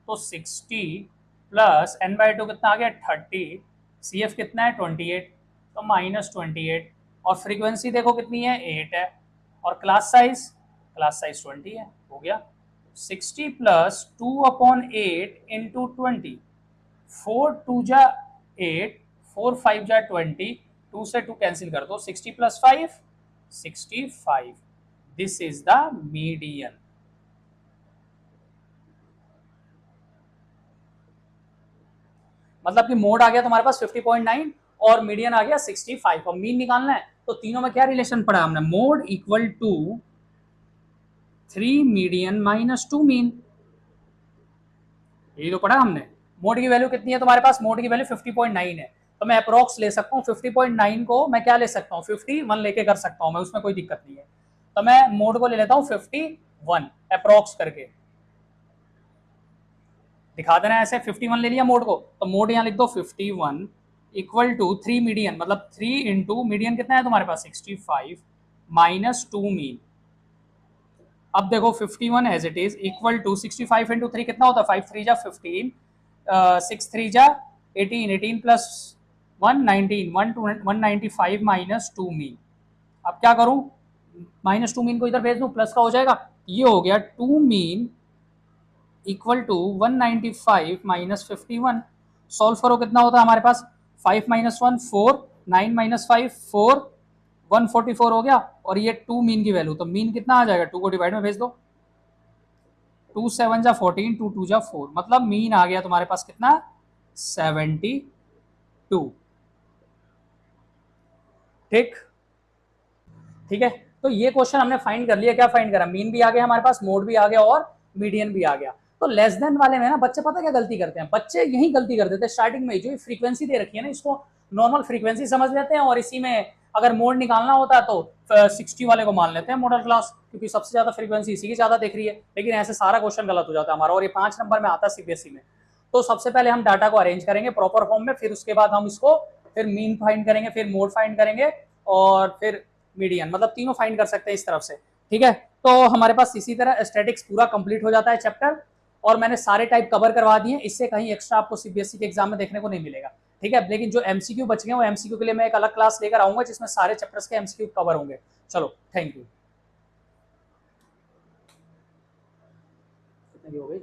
तो 60 प्लस n/2 कितना आ गया 30, CF कितना है 28, तो माइनस 28, और फ्रीक्वेंसी देखो कितनी है 8 है, और क्लास साइज 20 है। हो गया 60 प्लस 2 अपॉन 8 इंटू 20, 4 2 जा 8 4 5 जा 20, 2 से 2 कैंसिल कर दो, 60 plus 5 65। This is the median. मतलब कि मोड आ गया तुम्हारे पास 50.9 और मीडियन आ गया 65, और मीन निकालना है। तो तीनों में क्या रिलेशन पड़ा हमने, mode equal to 3 median minus 2 mean, यही तो पढ़ा हमने। मोड की वैल्यू कितनी है तुम्हारे पास, मोड की वैल्यू 50.9 है, तो मैं अप्रोक्स ले सकता हूँ 50.9 को मैं क्या ले सकता हूँ 51 लेके कर सकता हूँ मैं, उसमें कोई दिक्कत नहीं है। तो मैं मोड को ले लेता हूँ 51 अप्रोक्स करके, दिखा देना ऐसे 51 ले लिया मोड को, तो मोड यहाँ लिख दो 51 इक्वल टू 3 मीडियन, मतलब 3 इंटू मीडियन कितना है तुम्हारे पास 65 माइनस 2 मीन। अब देखो 51 as it is equal to 65 into 3 कितना होता है 5 3 जा 15, 6 3 जा 18, 18 प्लस 1 19, 195 माइनस 2 मीन। अब क्या करूं, माइनस 2 मीन को इधर भेज दूं, प्लस का हो जाएगा, ये हो गया 2 mean equal to 195 minus 51। Solve करो कितना होता है हमारे पास 5 माइनस 1 4, 9 माइनस 5 4, 144 हो गया, और ये 2 मीन की वैल्यू, तो मीन कितना आ जाएगा, 2 को डिवाइड में भेज दो, 2 7 जा 14, 2 2 जा 4, मतलब मीन आ गया तुम्हारे पास कितना, 72। ठीक ठीक है, तो ये क्वेश्चन हमने फाइंड कर लिया, क्या फाइंड करा, मीन भी आ गया हमारे पास, मोड भी आ गया और मीडियन भी आ गया। तो लेस देन वाले में ना बच्चे पता क्या गलती करते हैं, बच्चे यही गलती कर देते हैं स्टार्टिंग में, जो फ्रीक्वेंसी दे रखी है ना, इसको नॉर्मल फ्रीक्वेंसी समझ लेते हैं, और इसी में अगर मोड निकालना होता है तो 60 वाले को मान लेते हैं मॉडल क्लास, क्योंकि सबसे ज्यादा फ्रीक्वेंसी इसी की ज्यादा देख रही है। लेकिन ऐसे सारा क्वेश्चन गलत हो जाता है हमारा, और ये 5 नंबर में आता है सीबीएसई में। तो सबसे पहले हम डाटा को अरेंज करेंगे प्रॉपर फॉर्म में, फिर उसके बाद हम इसको फिर मीन फाइंड करेंगे, फिर मोड फाइंड करेंगे, और फिर मीडियन, मतलब तीनों फाइंड कर सकते हैं इस तरफ से। ठीक है, तो हमारे पास इसी तरह स्टैटिक्स पूरा कंप्लीट हो जाता है चैप्टर, और मैंने सारे टाइप कवर करवा दिए, इससे कहीं एक्स्ट्रा आपको सीबीएसई के एग्जाम में देखने को नहीं मिलेगा। ठीक है, लेकिन जो एमसीक्यू बच गए वो एमसीक्यू के लिए मैं एक अलग क्लास लेकर आऊंगा, जिसमें सारे चैप्टर्स के एमसीक्यू कवर होंगे। चलो, थैंक यू। कितने की हो गई?